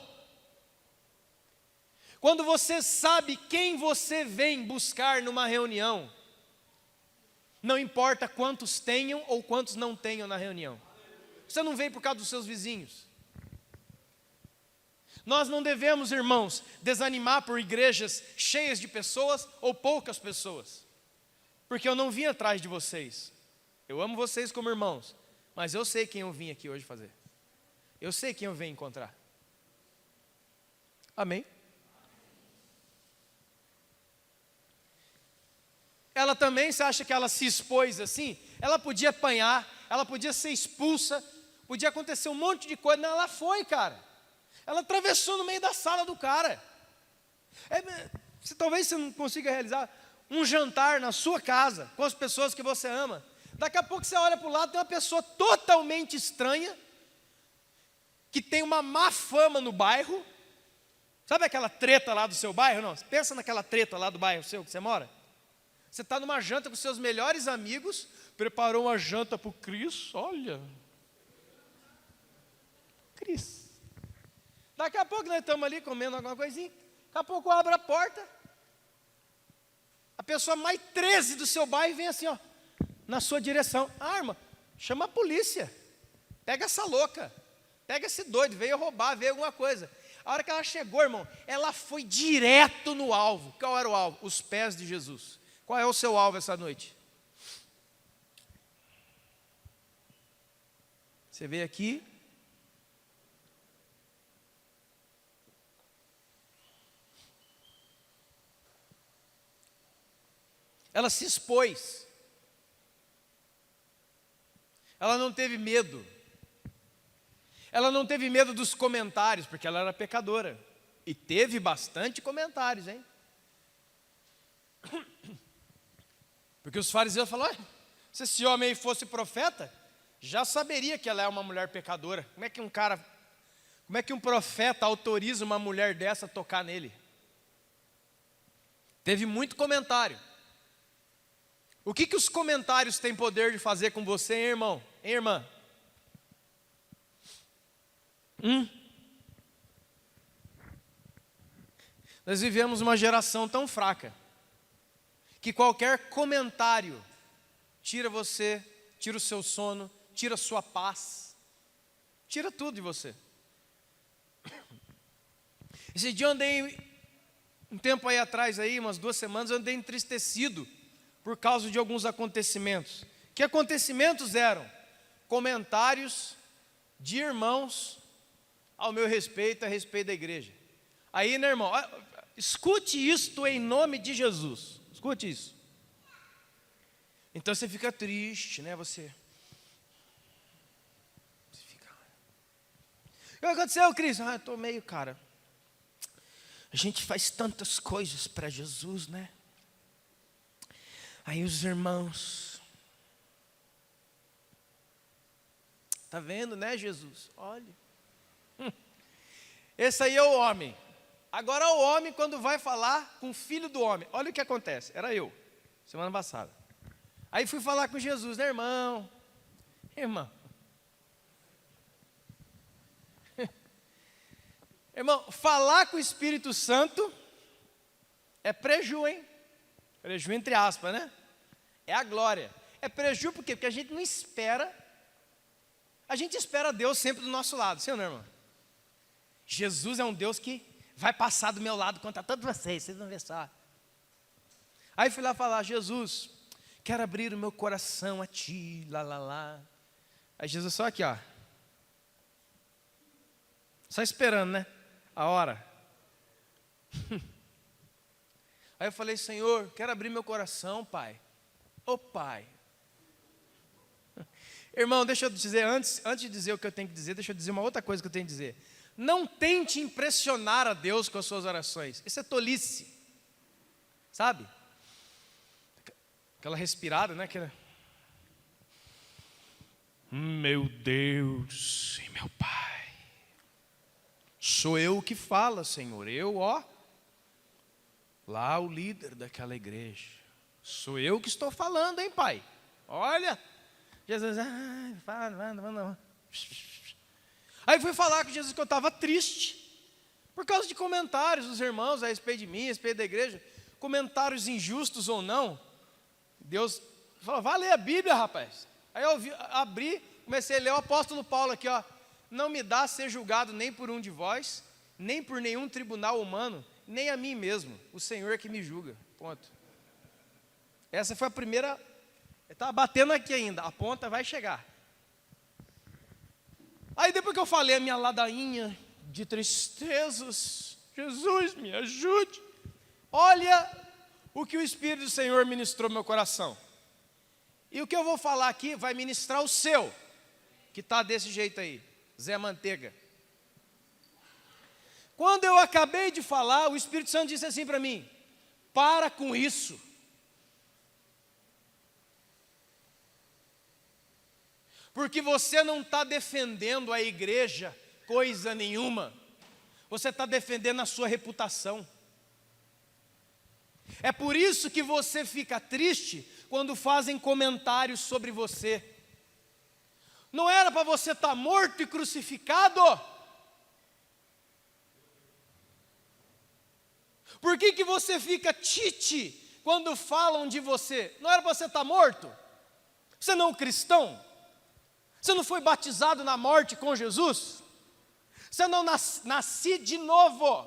Quando você sabe quem você vem buscar numa reunião, não importa quantos tenham ou quantos não tenham na reunião. Você não vem por causa dos seus vizinhos. Nós não devemos, irmãos, desanimar por igrejas cheias de pessoas ou poucas pessoas. Porque eu não vim atrás de vocês. Eu amo vocês como irmãos, mas eu sei quem eu vim aqui hoje fazer. Eu sei quem eu venho encontrar. Amém? Ela também, você acha que ela se expôs assim? Ela podia apanhar, ela podia ser expulsa, podia acontecer um monte de coisa. Não, ela foi, cara. Ela atravessou no meio da sala do cara. Talvez você não consiga realizar um jantar na sua casa, com as pessoas que você ama. Daqui a pouco você olha para o lado, tem uma pessoa totalmente estranha, que tem uma má fama no bairro. Sabe aquela treta lá do seu bairro? Não, pensa naquela treta lá do bairro seu que você mora. Você está numa janta com seus melhores amigos, preparou uma janta para o Cris, olha. Cris. Daqui a pouco nós estamos ali comendo alguma coisinha, daqui a pouco abre a porta, a pessoa mais 13 do seu bairro vem assim, ó, na sua direção. Irmã, chama a polícia, pega essa louca, pega esse doido, veio roubar, veio alguma coisa. A hora que ela chegou, irmão, ela foi direto no alvo. Qual era o alvo? Os pés de Jesus. Qual é o seu alvo essa noite? Você veio aqui, ela se expôs, ela não teve medo, ela não teve medo dos comentários, porque ela era pecadora, e teve bastante comentários, hein? Porque os fariseus falaram, se esse homem aí fosse profeta, já saberia que ela é uma mulher pecadora. Como é que um profeta autoriza uma mulher dessa a tocar nele? Teve muito comentário. O que os comentários têm poder de fazer com você, hein, irmão? Hein, irmã? Nós vivemos uma geração tão fraca, que qualquer comentário tira você, tira o seu sono, tira a sua paz, tira tudo de você. Esse dia eu andei, um tempo aí atrás, umas 2 semanas, eu andei entristecido por causa de alguns acontecimentos. Que acontecimentos eram? Comentários de irmãos ao meu respeito, a respeito da igreja. Aí, né, irmão, escute isto em nome de Jesus. Escute isso. Então você fica triste, né? Você fica... O que aconteceu, Cristo? Eu estou meio, cara... A gente faz tantas coisas para Jesus, né? Aí os irmãos... Tá vendo, né, Jesus? Olha. Esse aí é o homem. Agora o homem, quando vai falar com o filho do homem, olha o que acontece. Era eu, semana passada. Aí fui falar com Jesus, né, irmão? Irmão. Irmão, falar com o Espírito Santo é preju, hein? Preju entre aspas, né? É a glória. É preju por quê? Porque a gente não espera. A gente espera Deus sempre do nosso lado, sim ou não, irmão? Jesus é um Deus que vai passar do meu lado contra todos vocês vão ver só. Aí fui lá falar, Jesus, quero abrir o meu coração a ti, lá. Aí Jesus só aqui, ó. Só esperando, né? A hora. Aí eu falei, Senhor, quero abrir meu coração, Pai. Ô Pai. Irmão, deixa eu dizer, antes de dizer o que eu tenho que dizer, deixa eu dizer uma outra coisa que eu tenho que dizer. Não tente impressionar a Deus com as suas orações. Isso é tolice. Sabe? Aquela respirada, né? Aquela... Meu Deus e meu Pai. Sou eu que fala, Senhor. Eu, ó. Lá o líder daquela igreja. Sou eu que estou falando, hein, Pai? Olha. Jesus, fala. Aí fui falar com Jesus que eu estava triste. Por causa de comentários dos irmãos a respeito de mim, a respeito da igreja. Comentários injustos ou não. Deus falou, vai ler a Bíblia, rapaz. Aí eu abri, comecei a ler o apóstolo Paulo aqui, ó. Não me dá ser julgado nem por um de vós, nem por nenhum tribunal humano, nem a mim mesmo. O Senhor é que me julga. Ponto. Essa foi a primeira. Está batendo aqui ainda, a ponta vai chegar. Aí depois que eu falei a minha ladainha de tristezas, Jesus me ajude. Olha o que o Espírito do Senhor ministrou no meu coração. E o que eu vou falar aqui vai ministrar o seu, que está desse jeito aí, Zé Manteiga. Quando eu acabei de falar, o Espírito Santo disse assim para mim, para com isso. Porque você não está defendendo a igreja coisa nenhuma. Você está defendendo a sua reputação. É por isso que você fica triste quando fazem comentários sobre você. Não era para você estar morto e crucificado? Por que você fica tite quando falam de você? Não era para você estar morto? Você não é um cristão? Você não foi batizado na morte com Jesus? Você não nasci de novo?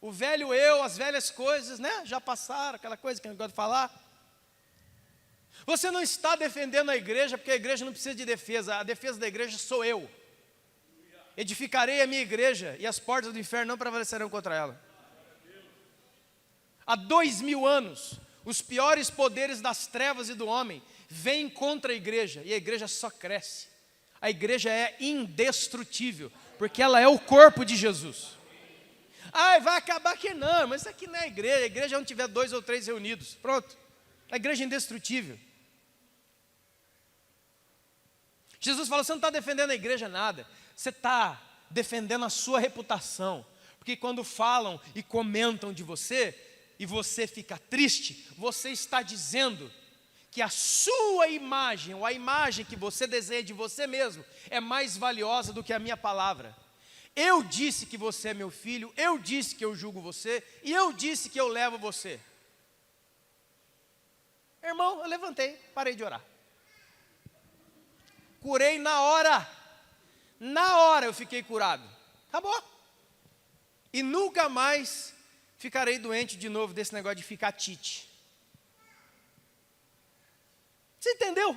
O velho eu, as velhas coisas, né? Já passaram, aquela coisa que eu não gosto de falar. Você não está defendendo a igreja, porque a igreja não precisa de defesa. A defesa da igreja sou eu. Edificarei a minha igreja, e as portas do inferno não prevalecerão contra ela. Há 2000 anos, os piores poderes das trevas e do homem vêm contra a igreja, e a igreja só cresce. A igreja é indestrutível, porque ela é o corpo de Jesus. Ah, vai acabar aqui não, mas isso aqui não é a igreja é onde tiver 2 ou 3 reunidos, pronto. A igreja é indestrutível. Jesus falou, você não está defendendo a igreja nada, você está defendendo a sua reputação, porque quando falam e comentam de você, e você fica triste, você está dizendo que a sua imagem, ou a imagem que você deseja de você mesmo, é mais valiosa do que a minha palavra. Eu disse que você é meu filho, eu disse que eu julgo você, e eu disse que eu levo você. Irmão, eu levantei, parei de orar. Curei na hora eu fiquei curado. Acabou. E nunca mais ficarei doente de novo desse negócio de ficar tite. Você entendeu?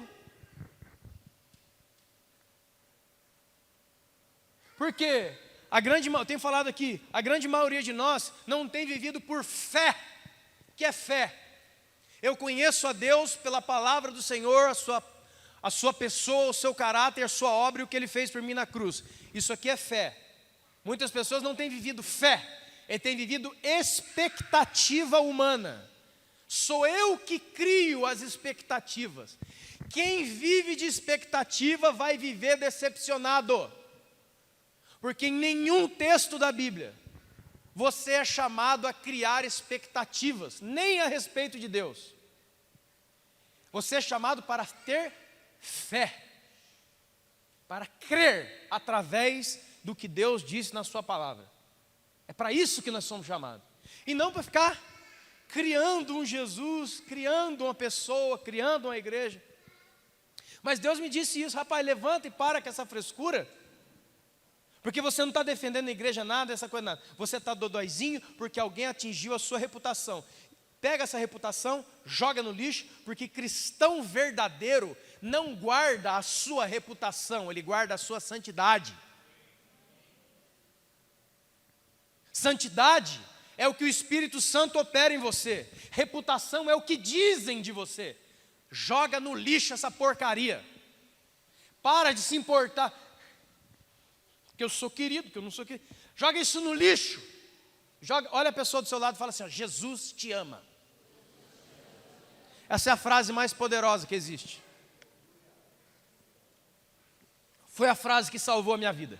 Porque eu tenho falado aqui, a grande maioria de nós não tem vivido por fé. O que é fé? Eu conheço a Deus pela palavra do Senhor, a sua pessoa, o seu caráter, a sua obra e o que Ele fez por mim na cruz. Isso aqui é fé. Muitas pessoas não têm vivido fé, têm vivido expectativa humana. Sou eu que crio as expectativas. Quem vive de expectativa vai viver decepcionado. Porque em nenhum texto da Bíblia você é chamado a criar expectativas, nem a respeito de Deus. Você é chamado para ter fé, para crer através do que Deus disse na sua palavra. É para isso que nós somos chamados. E não para ficar criando um Jesus, criando uma pessoa, criando uma igreja. Mas Deus me disse isso: rapaz, levanta e para com essa frescura. Porque você não está defendendo a igreja nada, essa coisa nada. Você está dodóizinho porque alguém atingiu a sua reputação. Pega essa reputação, joga no lixo, porque cristão verdadeiro não guarda a sua reputação, ele guarda a sua santidade. Santidade é o que o Espírito Santo opera em você. Reputação é o que dizem de você. Joga no lixo essa porcaria. Para de se importar que eu sou querido, que eu não sou querido. Joga isso no lixo. Olha a pessoa do seu lado e fala assim: ó, Jesus te ama. Essa é a frase mais poderosa que existe. Foi a frase que salvou a minha vida.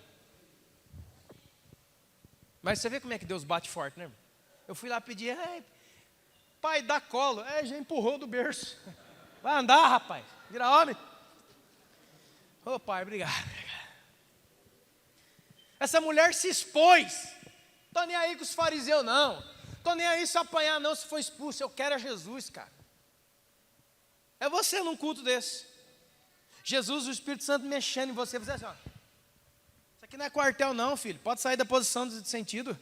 Mas você vê como é que Deus bate forte, né, irmão? Eu fui lá pedir: pai, dá colo. Já empurrou do berço. Vai andar, rapaz, vira homem. Ô pai, obrigado. Essa mulher se expôs. Estou nem aí com os fariseus, não. Estou nem aí se apanhar, não, se for expulso. Eu quero é Jesus, cara. É você num culto desse. Jesus, o Espírito Santo mexendo em você. Você assim, ó, isso aqui não é quartel não, filho. Pode sair da posição de sentido.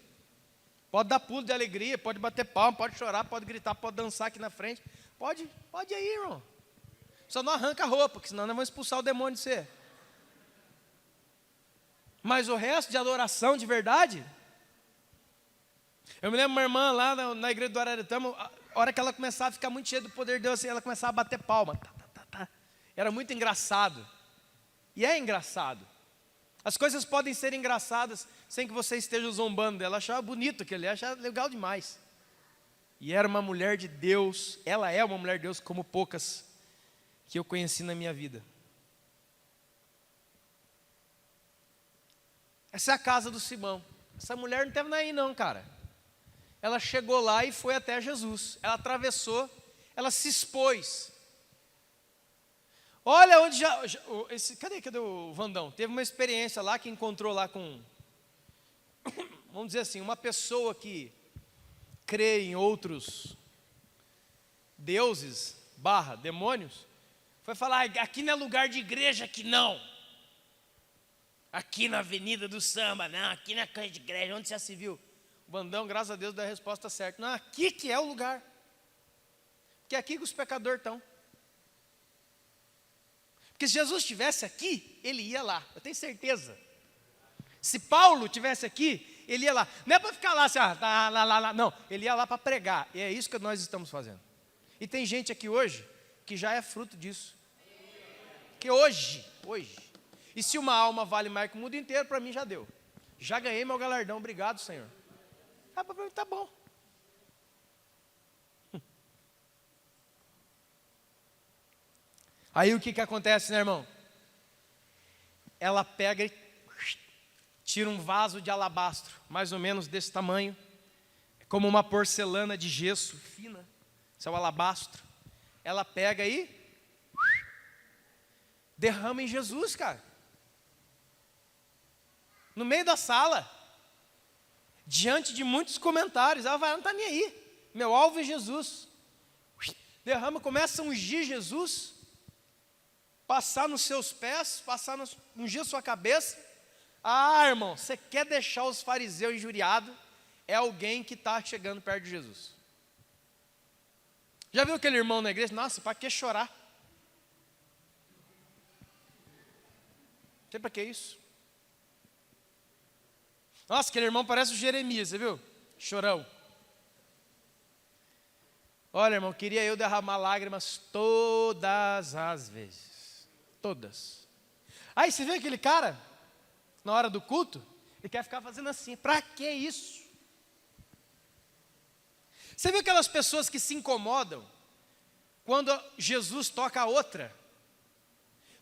Pode dar pulo de alegria, pode bater palma, pode chorar, pode gritar, pode dançar aqui na frente. Pode ir aí, irmão. Só não arranca a roupa, porque senão nós vamos expulsar o demônio de você. Mas o resto de adoração de verdade. Eu me lembro uma irmã lá na igreja do Araretama, a hora que ela começava a ficar muito cheia do poder de Deus, assim, ela começava a bater palma. Era muito engraçado. E é engraçado. As coisas podem ser engraçadas sem que você esteja zombando dela. Ela achava bonito aquilo, ela achava legal demais. E era uma mulher de Deus, ela é uma mulher de Deus como poucas que eu conheci na minha vida. Essa é a casa do Simão. Essa mulher não teve nem aí não, cara. Ela chegou lá e foi até Jesus. Ela atravessou, ela se expôs. Olha onde cadê o Vandão? Teve uma experiência lá que encontrou lá com, vamos dizer assim, uma pessoa que crê em outros deuses, demônios. Foi falar: aqui não é lugar de igreja, aqui não. Aqui na Avenida do Samba, não, aqui na casa de igreja, onde já se viu? O Vandão, graças a Deus, deu a resposta certa. Não, aqui que é o lugar. Porque é aqui que os pecadores estão. Porque se Jesus estivesse aqui, ele ia lá, eu tenho certeza. Se Paulo estivesse aqui, ele ia lá. Não é para ficar lá assim, lá, não. Ele ia lá para pregar. E é isso que nós estamos fazendo. E tem gente aqui hoje que já é fruto disso. Que hoje. E se uma alma vale mais que o mundo inteiro, para mim já deu. Já ganhei meu galardão, obrigado, Senhor. Para mim tá bom. Aí o que acontece, né, irmão? Ela pega e tira um vaso de alabastro, mais ou menos desse tamanho, como uma porcelana de gesso fina, esse é o alabastro. Ela pega e derrama em Jesus, cara. No meio da sala, diante de muitos comentários. Ela vai: não está nem aí, meu alvo é Jesus. Derrama, começa a ungir Jesus, passar nos seus pés, ungir a sua cabeça. Irmão, você quer deixar os fariseus injuriados? É alguém que está chegando perto de Jesus. Já viu aquele irmão na igreja? Nossa, para que chorar? Não sei para que isso. Nossa, aquele irmão parece o Jeremias, você viu? Chorão. Olha, irmão, queria eu derramar lágrimas todas as vezes. Todas. Aí você vê aquele cara, na hora do culto, ele quer ficar fazendo assim. Para que isso? Você viu aquelas pessoas que se incomodam quando Jesus toca a outra?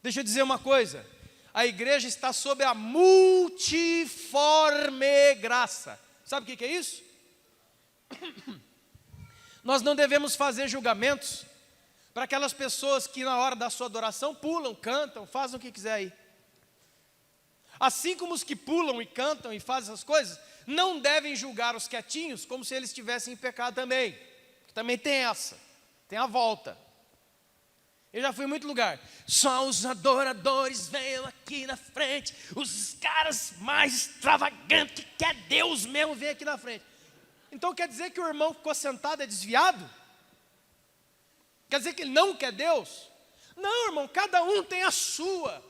Deixa eu dizer uma coisa. A igreja está sob a multiforme graça. Sabe o que é isso? Nós não devemos fazer julgamentos para aquelas pessoas que na hora da sua adoração pulam, cantam, fazem o que quiser aí. Assim como os que pulam e cantam e fazem essas coisas, não devem julgar os quietinhos como se eles estivessem em pecado também. Também tem essa, tem a volta. Eu já fui em muito lugar. Só os adoradores venham aqui na frente. Os caras mais extravagantes, que quer Deus mesmo, vem aqui na frente. Então quer dizer que o irmão ficou sentado é desviado? Quer dizer que ele não quer Deus? Não, irmão, cada um tem a sua.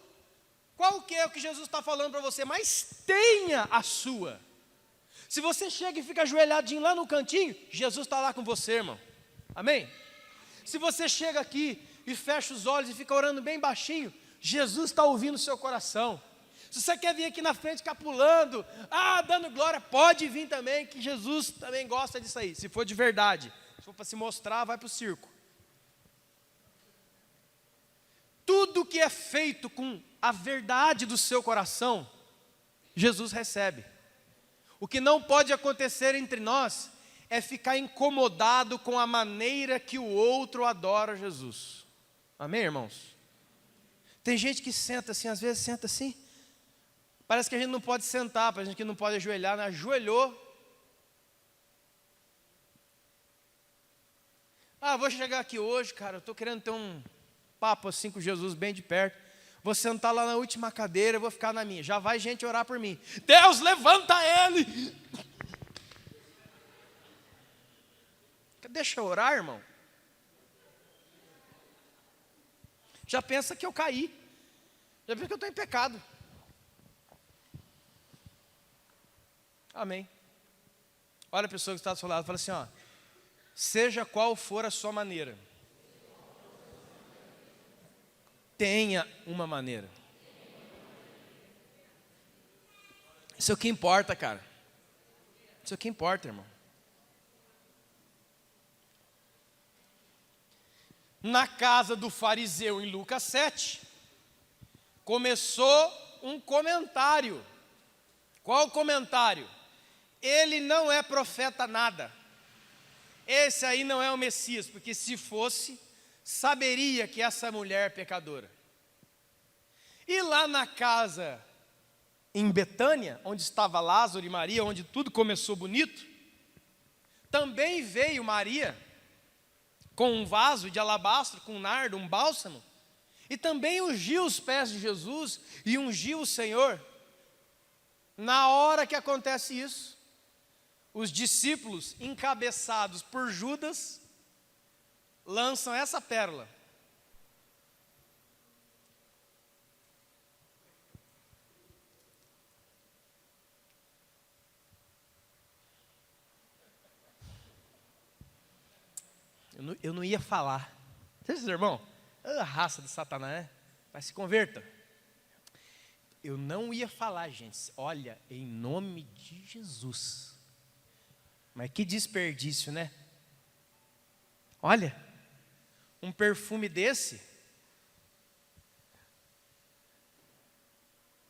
Qual que é o que Jesus está falando para você? Mas tenha a sua. Se você chega e fica ajoelhadinho lá no cantinho, Jesus está lá com você, irmão. Amém? Se você chega aqui e fecha os olhos e fica orando bem baixinho, Jesus está ouvindo o seu coração. Se você quer vir aqui na frente, ficar pulando, dando glória, pode vir também, que Jesus também gosta disso aí. Se for de verdade, se for para se mostrar, vai para o circo. Tudo que é feito com a verdade do seu coração, Jesus recebe. O que não pode acontecer entre nós é ficar incomodado com a maneira que o outro adora Jesus. Amém, irmãos? Tem gente que senta assim, às vezes senta assim. Parece que a gente não pode sentar, parece que não pode ajoelhar, né? Ajoelhou. Vou chegar aqui hoje, cara, eu estou querendo ter um papo assim com Jesus bem de perto. Vou sentar lá na última cadeira, vou ficar na minha. Já vai gente orar por mim. Deus, levanta ele! Deixa eu orar, irmão. Já pensa que eu caí. Já pensa que eu estou em pecado. Amém. Olha a pessoa que está do seu lado e fala assim, seja qual for a sua maneira, tenha uma maneira. Isso é o que importa, cara. Isso é o que importa, irmão. Na casa do fariseu, em Lucas 7, começou um comentário. Qual o comentário? Ele não é profeta nada. Esse aí não é o Messias, porque se fosse, saberia que essa mulher é pecadora. E lá na casa, em Betânia, onde estava Lázaro e Maria, onde tudo começou bonito, também veio Maria, com um vaso de alabastro, com um nardo, um bálsamo, e também ungiu os pés de Jesus, e ungiu o Senhor. Na hora que acontece isso, os discípulos, encabeçados por Judas, lançam essa pérola. Eu não ia falar. Vocês, irmão? A raça de Satanás, né? Mas se converta. Eu não ia falar, gente. Olha, em nome de Jesus. Mas que desperdício, né? Olha, um perfume desse,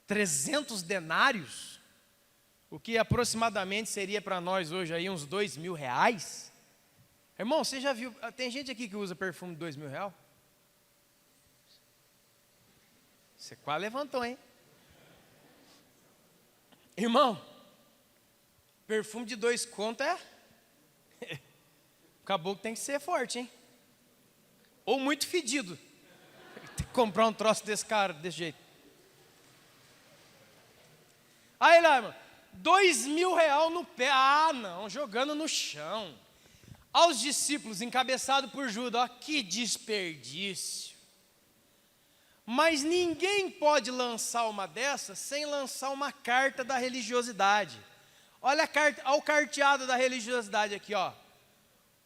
300 denários, o que aproximadamente seria para nós hoje aí uns R$2.000. Irmão, você já viu, tem gente aqui que usa perfume de R$2.000? Você quase levantou, hein? Irmão, perfume de 2 contos acabou que tem que ser forte, hein? Ou muito fedido. Tem que comprar um troço desse cara, desse jeito. Aí lá, irmão, R$2.000 no pé. Não, jogando no chão. Aos discípulos, encabeçado por Judas, que desperdício. Mas ninguém pode lançar uma dessas sem lançar uma carta da religiosidade. Olha o carteado da religiosidade aqui,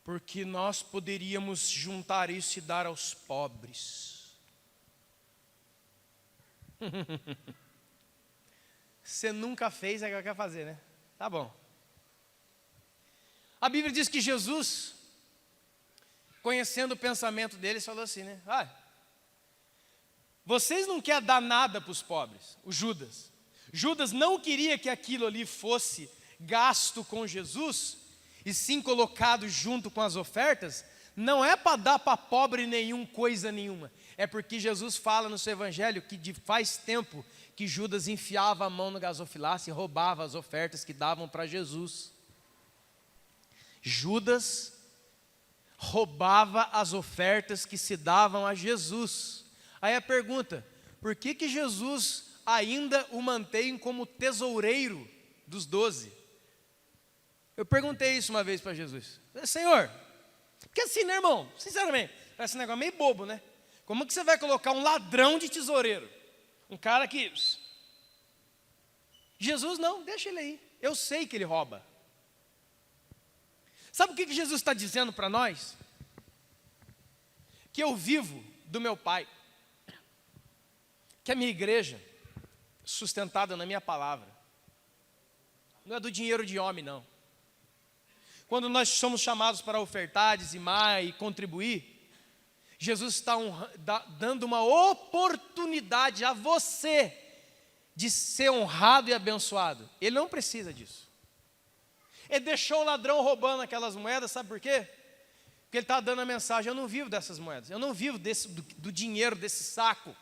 Porque nós poderíamos juntar isso e dar aos pobres. Você nunca fez, é que quer fazer, né? Tá bom. A Bíblia diz que Jesus, conhecendo o pensamento deles, falou assim, né? Vocês não querem dar nada para os pobres, o Judas. Judas não queria que aquilo ali fosse gasto com Jesus, e sim colocado junto com as ofertas. Não é para dar para pobre nenhum, coisa nenhuma. É porque Jesus fala no seu evangelho que faz tempo que Judas enfiava a mão no gasofilaço e roubava as ofertas que davam para Jesus. Judas roubava as ofertas que se davam a Jesus. Aí a pergunta, por que Jesus ainda o mantém como tesoureiro dos 12? Eu perguntei isso uma vez para Jesus. Senhor, porque assim, né, irmão? Sinceramente, parece um negócio meio bobo, né? Como que você vai colocar um ladrão de tesoureiro? Um cara que... Jesus não, deixa ele aí. Eu sei que ele rouba. Sabe o que Jesus está dizendo para nós? Que eu vivo do meu Pai. Que a minha igreja, sustentada na minha palavra, não é do dinheiro de homem, não. Quando nós somos chamados para ofertar, dizimar e contribuir, Jesus está dando uma oportunidade a você de ser honrado e abençoado. Ele não precisa disso. Ele deixou o ladrão roubando aquelas moedas, sabe por quê? Porque ele está dando a mensagem, eu não vivo dessas moedas, eu não vivo do dinheiro, desse saco.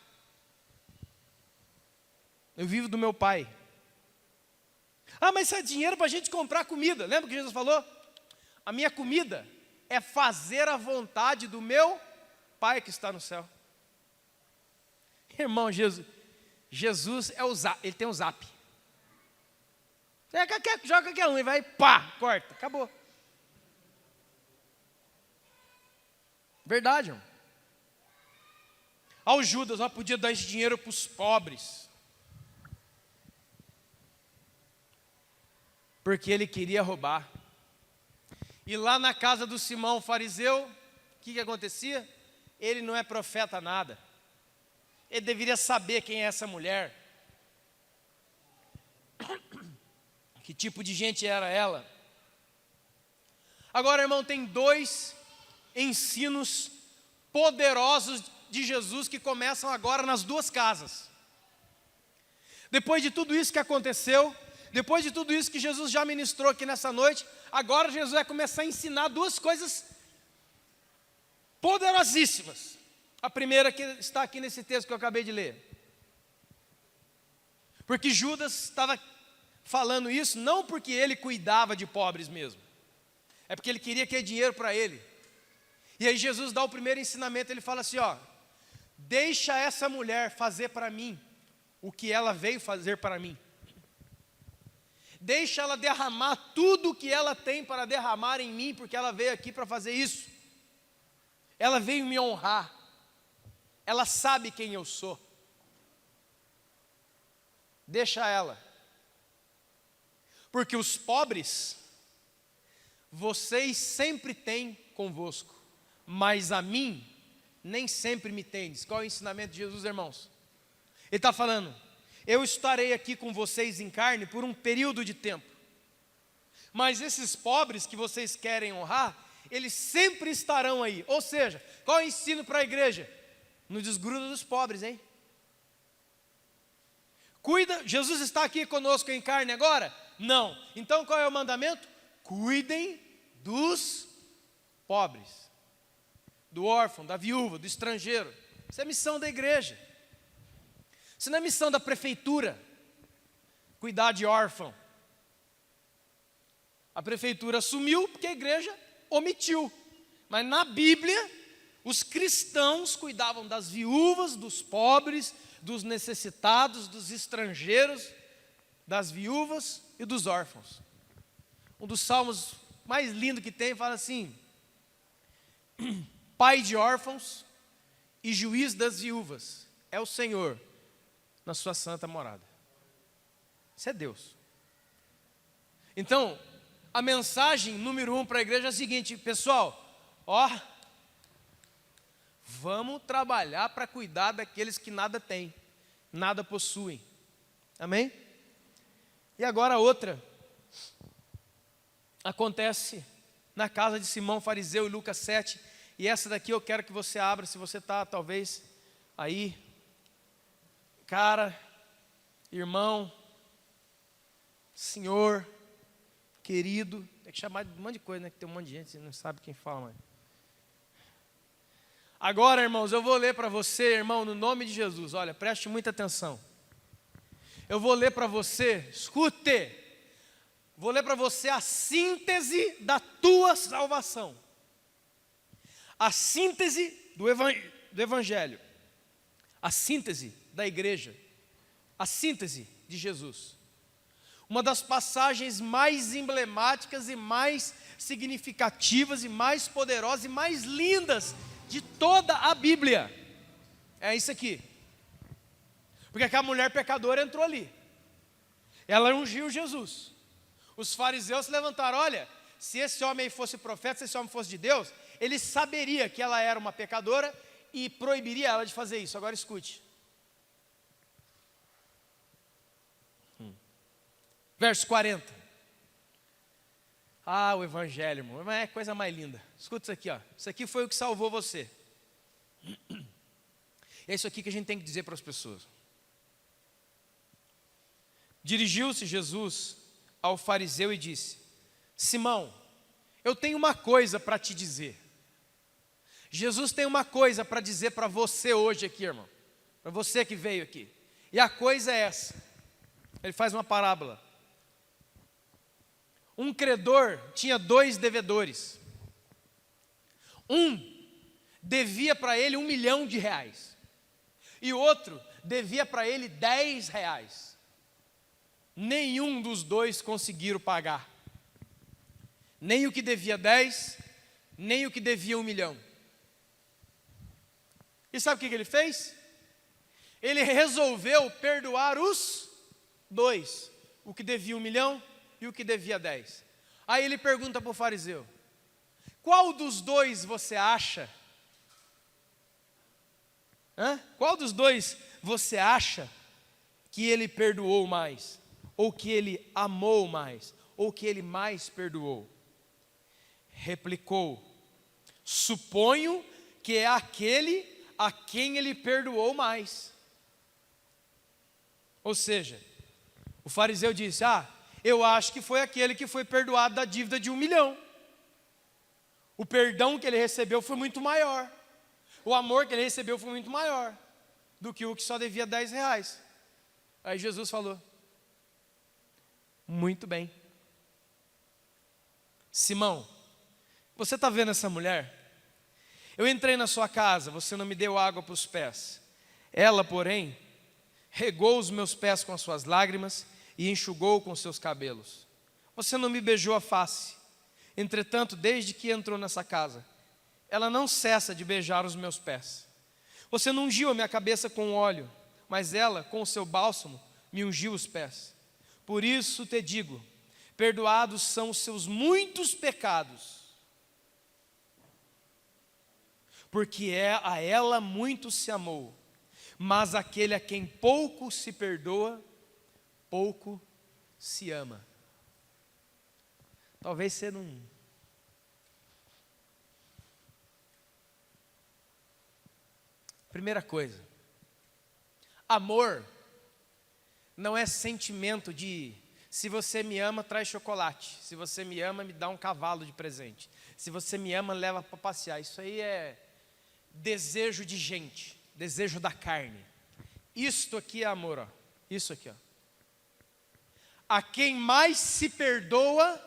Eu vivo do meu Pai. Mas isso é dinheiro para a gente comprar comida. Lembra o que Jesus falou? A minha comida é fazer a vontade do meu Pai que está no céu. Irmão, Jesus é o zap, ele tem um zap. Joga qualquer um e vai, pá, corta, acabou. Verdade, irmão. Ao Judas, podia dar esse dinheiro para os pobres. Porque ele queria roubar. E lá na casa do Simão fariseu, o que acontecia? Ele não é profeta nada. Ele deveria saber quem é essa mulher. Que tipo de gente era ela. Agora, irmão, tem 2 ensinos poderosos de Jesus que começam agora nas 2 casas. Depois de tudo isso que aconteceu, depois de tudo isso que Jesus já ministrou aqui nessa noite, agora Jesus vai começar a ensinar 2 coisas poderosíssimas. A primeira que está aqui nesse texto que eu acabei de ler. Porque Judas estava falando isso não porque ele cuidava de pobres mesmo. É porque ele queria aquele dinheiro para ele. E aí Jesus dá o primeiro ensinamento, ele fala assim, deixa essa mulher fazer para mim o que ela veio fazer para mim. Deixa ela derramar tudo o que ela tem para derramar em mim, porque ela veio aqui para fazer isso. Ela veio me honrar. Ela sabe quem eu sou. Deixa ela. Porque os pobres, vocês sempre têm convosco, mas a mim, nem sempre me tendes. Qual é o ensinamento de Jesus, irmãos? Ele está falando, eu estarei aqui com vocês em carne por um período de tempo. Mas esses pobres que vocês querem honrar, eles sempre estarão aí. Ou seja, qual é o ensino para a igreja? Não desgruda dos pobres, hein? Cuida, Jesus está aqui conosco em carne agora? Não. Então qual é o mandamento? Cuidem dos pobres, do órfão, da viúva, do estrangeiro. Isso é missão da igreja. Isso não é missão da prefeitura, cuidar de órfão. A prefeitura assumiu porque a igreja omitiu. Mas na Bíblia, os cristãos cuidavam das viúvas, dos pobres, dos necessitados, dos estrangeiros, das viúvas e dos órfãos. Um dos salmos mais lindos que tem fala assim: Pai de órfãos e juiz das viúvas é o Senhor na sua santa morada. Isso é Deus. Então, A mensagem número 1 para a igreja é a seguinte: pessoal, vamos trabalhar para cuidar daqueles que nada têm, nada possuem. Amém? E agora a outra acontece na casa de Simão fariseu, em Lucas 7. E essa daqui eu quero que você abra, se você está talvez aí. Cara, irmão, senhor, querido, tem que chamar de um monte de coisa, né? Que tem um monte de gente, você não sabe quem fala mais. Agora, irmãos, eu vou ler para você, irmão, no nome de Jesus. Olha, preste muita atenção. Eu vou ler para você, escute. Vou ler para você a síntese da tua salvação. A síntese do Evangelho. A síntese da igreja. A síntese de Jesus. Uma das passagens mais emblemáticas e mais significativas e mais poderosas e mais lindas de toda a Bíblia. É isso aqui. Porque aquela mulher pecadora entrou ali. Ela ungiu Jesus. Os fariseus se levantaram: olha, se esse homem fosse profeta, se esse homem fosse de Deus, ele saberia que ela era uma pecadora e proibiria ela de fazer isso. Agora escute. Verso 40. O Evangelho, irmão, mas é coisa mais linda. Escuta isso aqui, ó. Isso aqui foi o que salvou você. É isso aqui que a gente tem que dizer para as pessoas. Dirigiu-se Jesus ao fariseu e disse: Simão, eu tenho uma coisa para te dizer. Jesus tem uma coisa para dizer para você hoje aqui, irmão. Para você que veio aqui. E a coisa é essa. Ele faz uma parábola. Um credor tinha 2 devedores. Um devia para ele R$1 milhão. E o outro devia para ele R$10. Nenhum dos dois conseguiram pagar. Nem o que devia 10, nem o que devia 1 milhão. E sabe o que ele fez? Ele resolveu perdoar os 2. O que devia 1 milhão e o que devia 10. Aí ele pergunta para o fariseu: qual dos 2 você acha? Qual dos 2 você acha que ele perdoou mais? Ou que ele amou mais? Ou que ele mais perdoou? Replicou: suponho que é aquele a quem ele perdoou mais. Ou seja, o fariseu disse: eu acho que foi aquele que foi perdoado da dívida de 1 milhão. O perdão que ele recebeu foi muito maior. O amor que ele recebeu foi muito maior do que o que só devia R$10. Aí Jesus falou: muito bem. Simão, você está vendo essa mulher? Eu entrei na sua casa, você não me deu água para os pés. Ela, porém, regou os meus pés com as suas lágrimas e enxugou com seus cabelos. Você não me beijou a face. Entretanto, desde que entrou nessa casa, ela não cessa de beijar os meus pés. Você não ungiu a minha cabeça com óleo, mas ela, com o seu bálsamo, me ungiu os pés. Por isso te digo, perdoados são os seus muitos pecados, porque a ela muito se amou. Mas aquele a quem pouco se perdoa, pouco se ama. Talvez você não... Primeira coisa, amor não é sentimento de: se você me ama, traz chocolate. Se você me ama, me dá um cavalo de presente. Se você me ama, leva para passear. Isso aí é desejo de gente, desejo da carne. Isto aqui é amor, ó. Isso aqui, ó. A quem mais se perdoa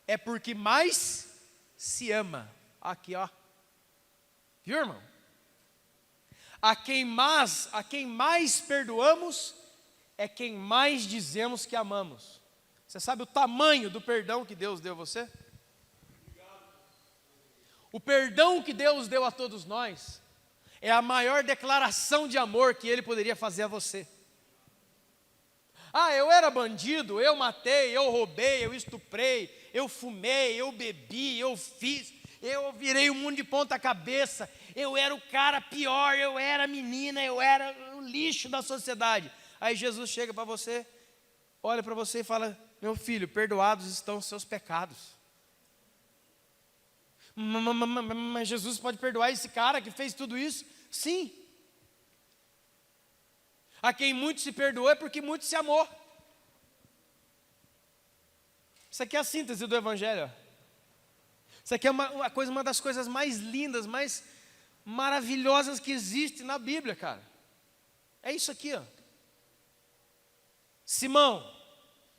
é porque mais se ama. Aqui, ó. Viu, irmão? A quem mais perdoamos é quem mais dizemos que amamos. Você sabe o tamanho do perdão que Deus deu a você? O perdão que Deus deu a todos nós é a maior declaração de amor que Ele poderia fazer a você. Eu era bandido, eu matei, eu roubei, eu estuprei, eu fumei, eu bebi, eu fiz, eu virei o mundo de ponta cabeça, eu era o cara pior, eu era a menina, eu era o lixo da sociedade. Aí Jesus chega para você, olha para você e fala: meu filho, perdoados estão os seus pecados. Mas Jesus pode perdoar esse cara que fez tudo isso? Sim. A quem muito se perdoou é porque muito se amou. Isso aqui é a síntese do Evangelho. Isso aqui é uma das coisas mais lindas, mais maravilhosas que existe na Bíblia, cara. É isso aqui, ó. Simão,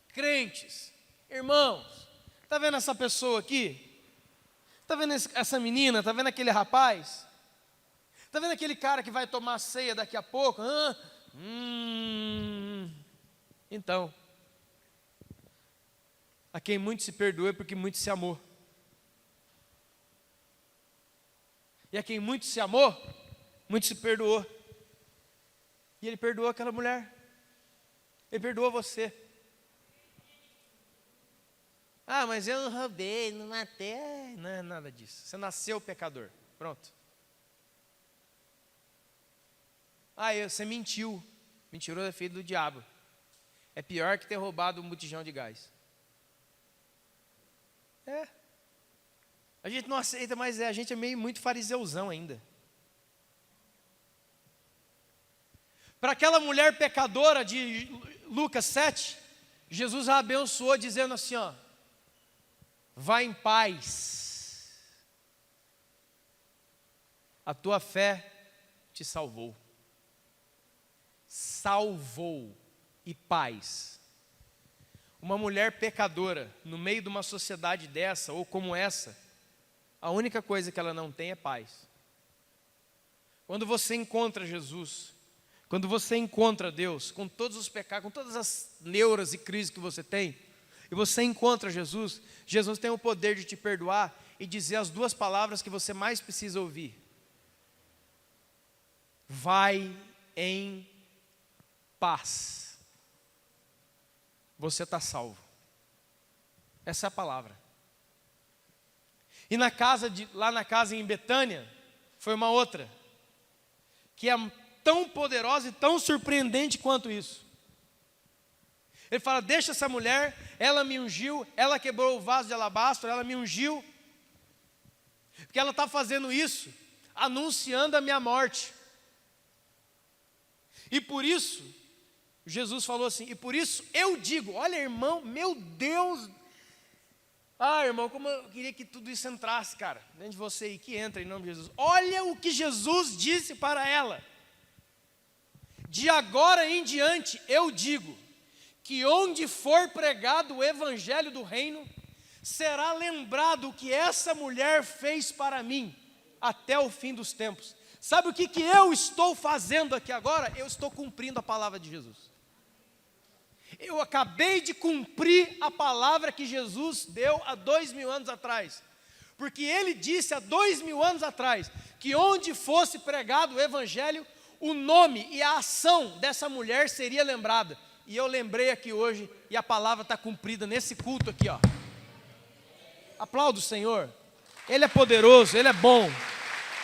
crentes, irmãos, está vendo essa pessoa aqui? Está vendo essa menina? Está vendo aquele rapaz? Está vendo aquele cara que vai tomar ceia daqui a pouco? Então, a quem muito se perdoou é porque muito se amou. E a quem muito se amou, muito se perdoou. E ele perdoou aquela mulher. Ele perdoou você. Ah, mas eu não roubei, não matei. Não é nada disso. Você nasceu pecador. Pronto. Ah, você mentiu. Mentiroso é filho do diabo. É pior que ter roubado um botijão de gás. É. A gente não aceita, mas a gente é meio muito fariseuzão ainda. Para aquela mulher pecadora de Lucas 7, Jesus a abençoou dizendo assim, ó: vá em paz, a tua fé te salvou. Salvou e paz. Uma mulher pecadora, no meio de uma sociedade dessa, ou como essa, a única coisa que ela não tem é paz. Quando você encontra Jesus, quando você encontra Deus, com todos os pecados, com todas as neuras e crises que você tem, e você encontra Jesus, Jesus tem o poder de te perdoar e dizer as duas palavras que você mais precisa ouvir: vai em paz. Você está salvo. Essa é a palavra. E lá na casa em Betânia, foi uma outra, que é tão poderosa e tão surpreendente quanto isso. Ele fala: deixa essa mulher, ela me ungiu, ela quebrou o vaso de alabastro, ela me ungiu, porque ela está fazendo isso, anunciando a minha morte. E por isso, Jesus falou assim, e por isso eu digo, olha irmão, meu Deus, irmão, como eu queria que tudo isso entrasse, cara, dentro de você e que entra em nome de Jesus. Olha o que Jesus disse para ela: de agora em diante eu digo, que onde for pregado o evangelho do reino, será lembrado o que essa mulher fez para mim, até o fim dos tempos. Sabe o que eu estou fazendo aqui agora? Eu estou cumprindo a palavra de Jesus. Eu acabei de cumprir a palavra que Jesus deu há 2000 anos atrás. Porque Ele disse há 2000 anos atrás, que onde fosse pregado o evangelho, o nome e a ação dessa mulher seria lembrada. E eu lembrei aqui hoje, e a palavra está cumprida nesse culto aqui, ó. Aplauda o Senhor. Ele é poderoso, Ele é bom.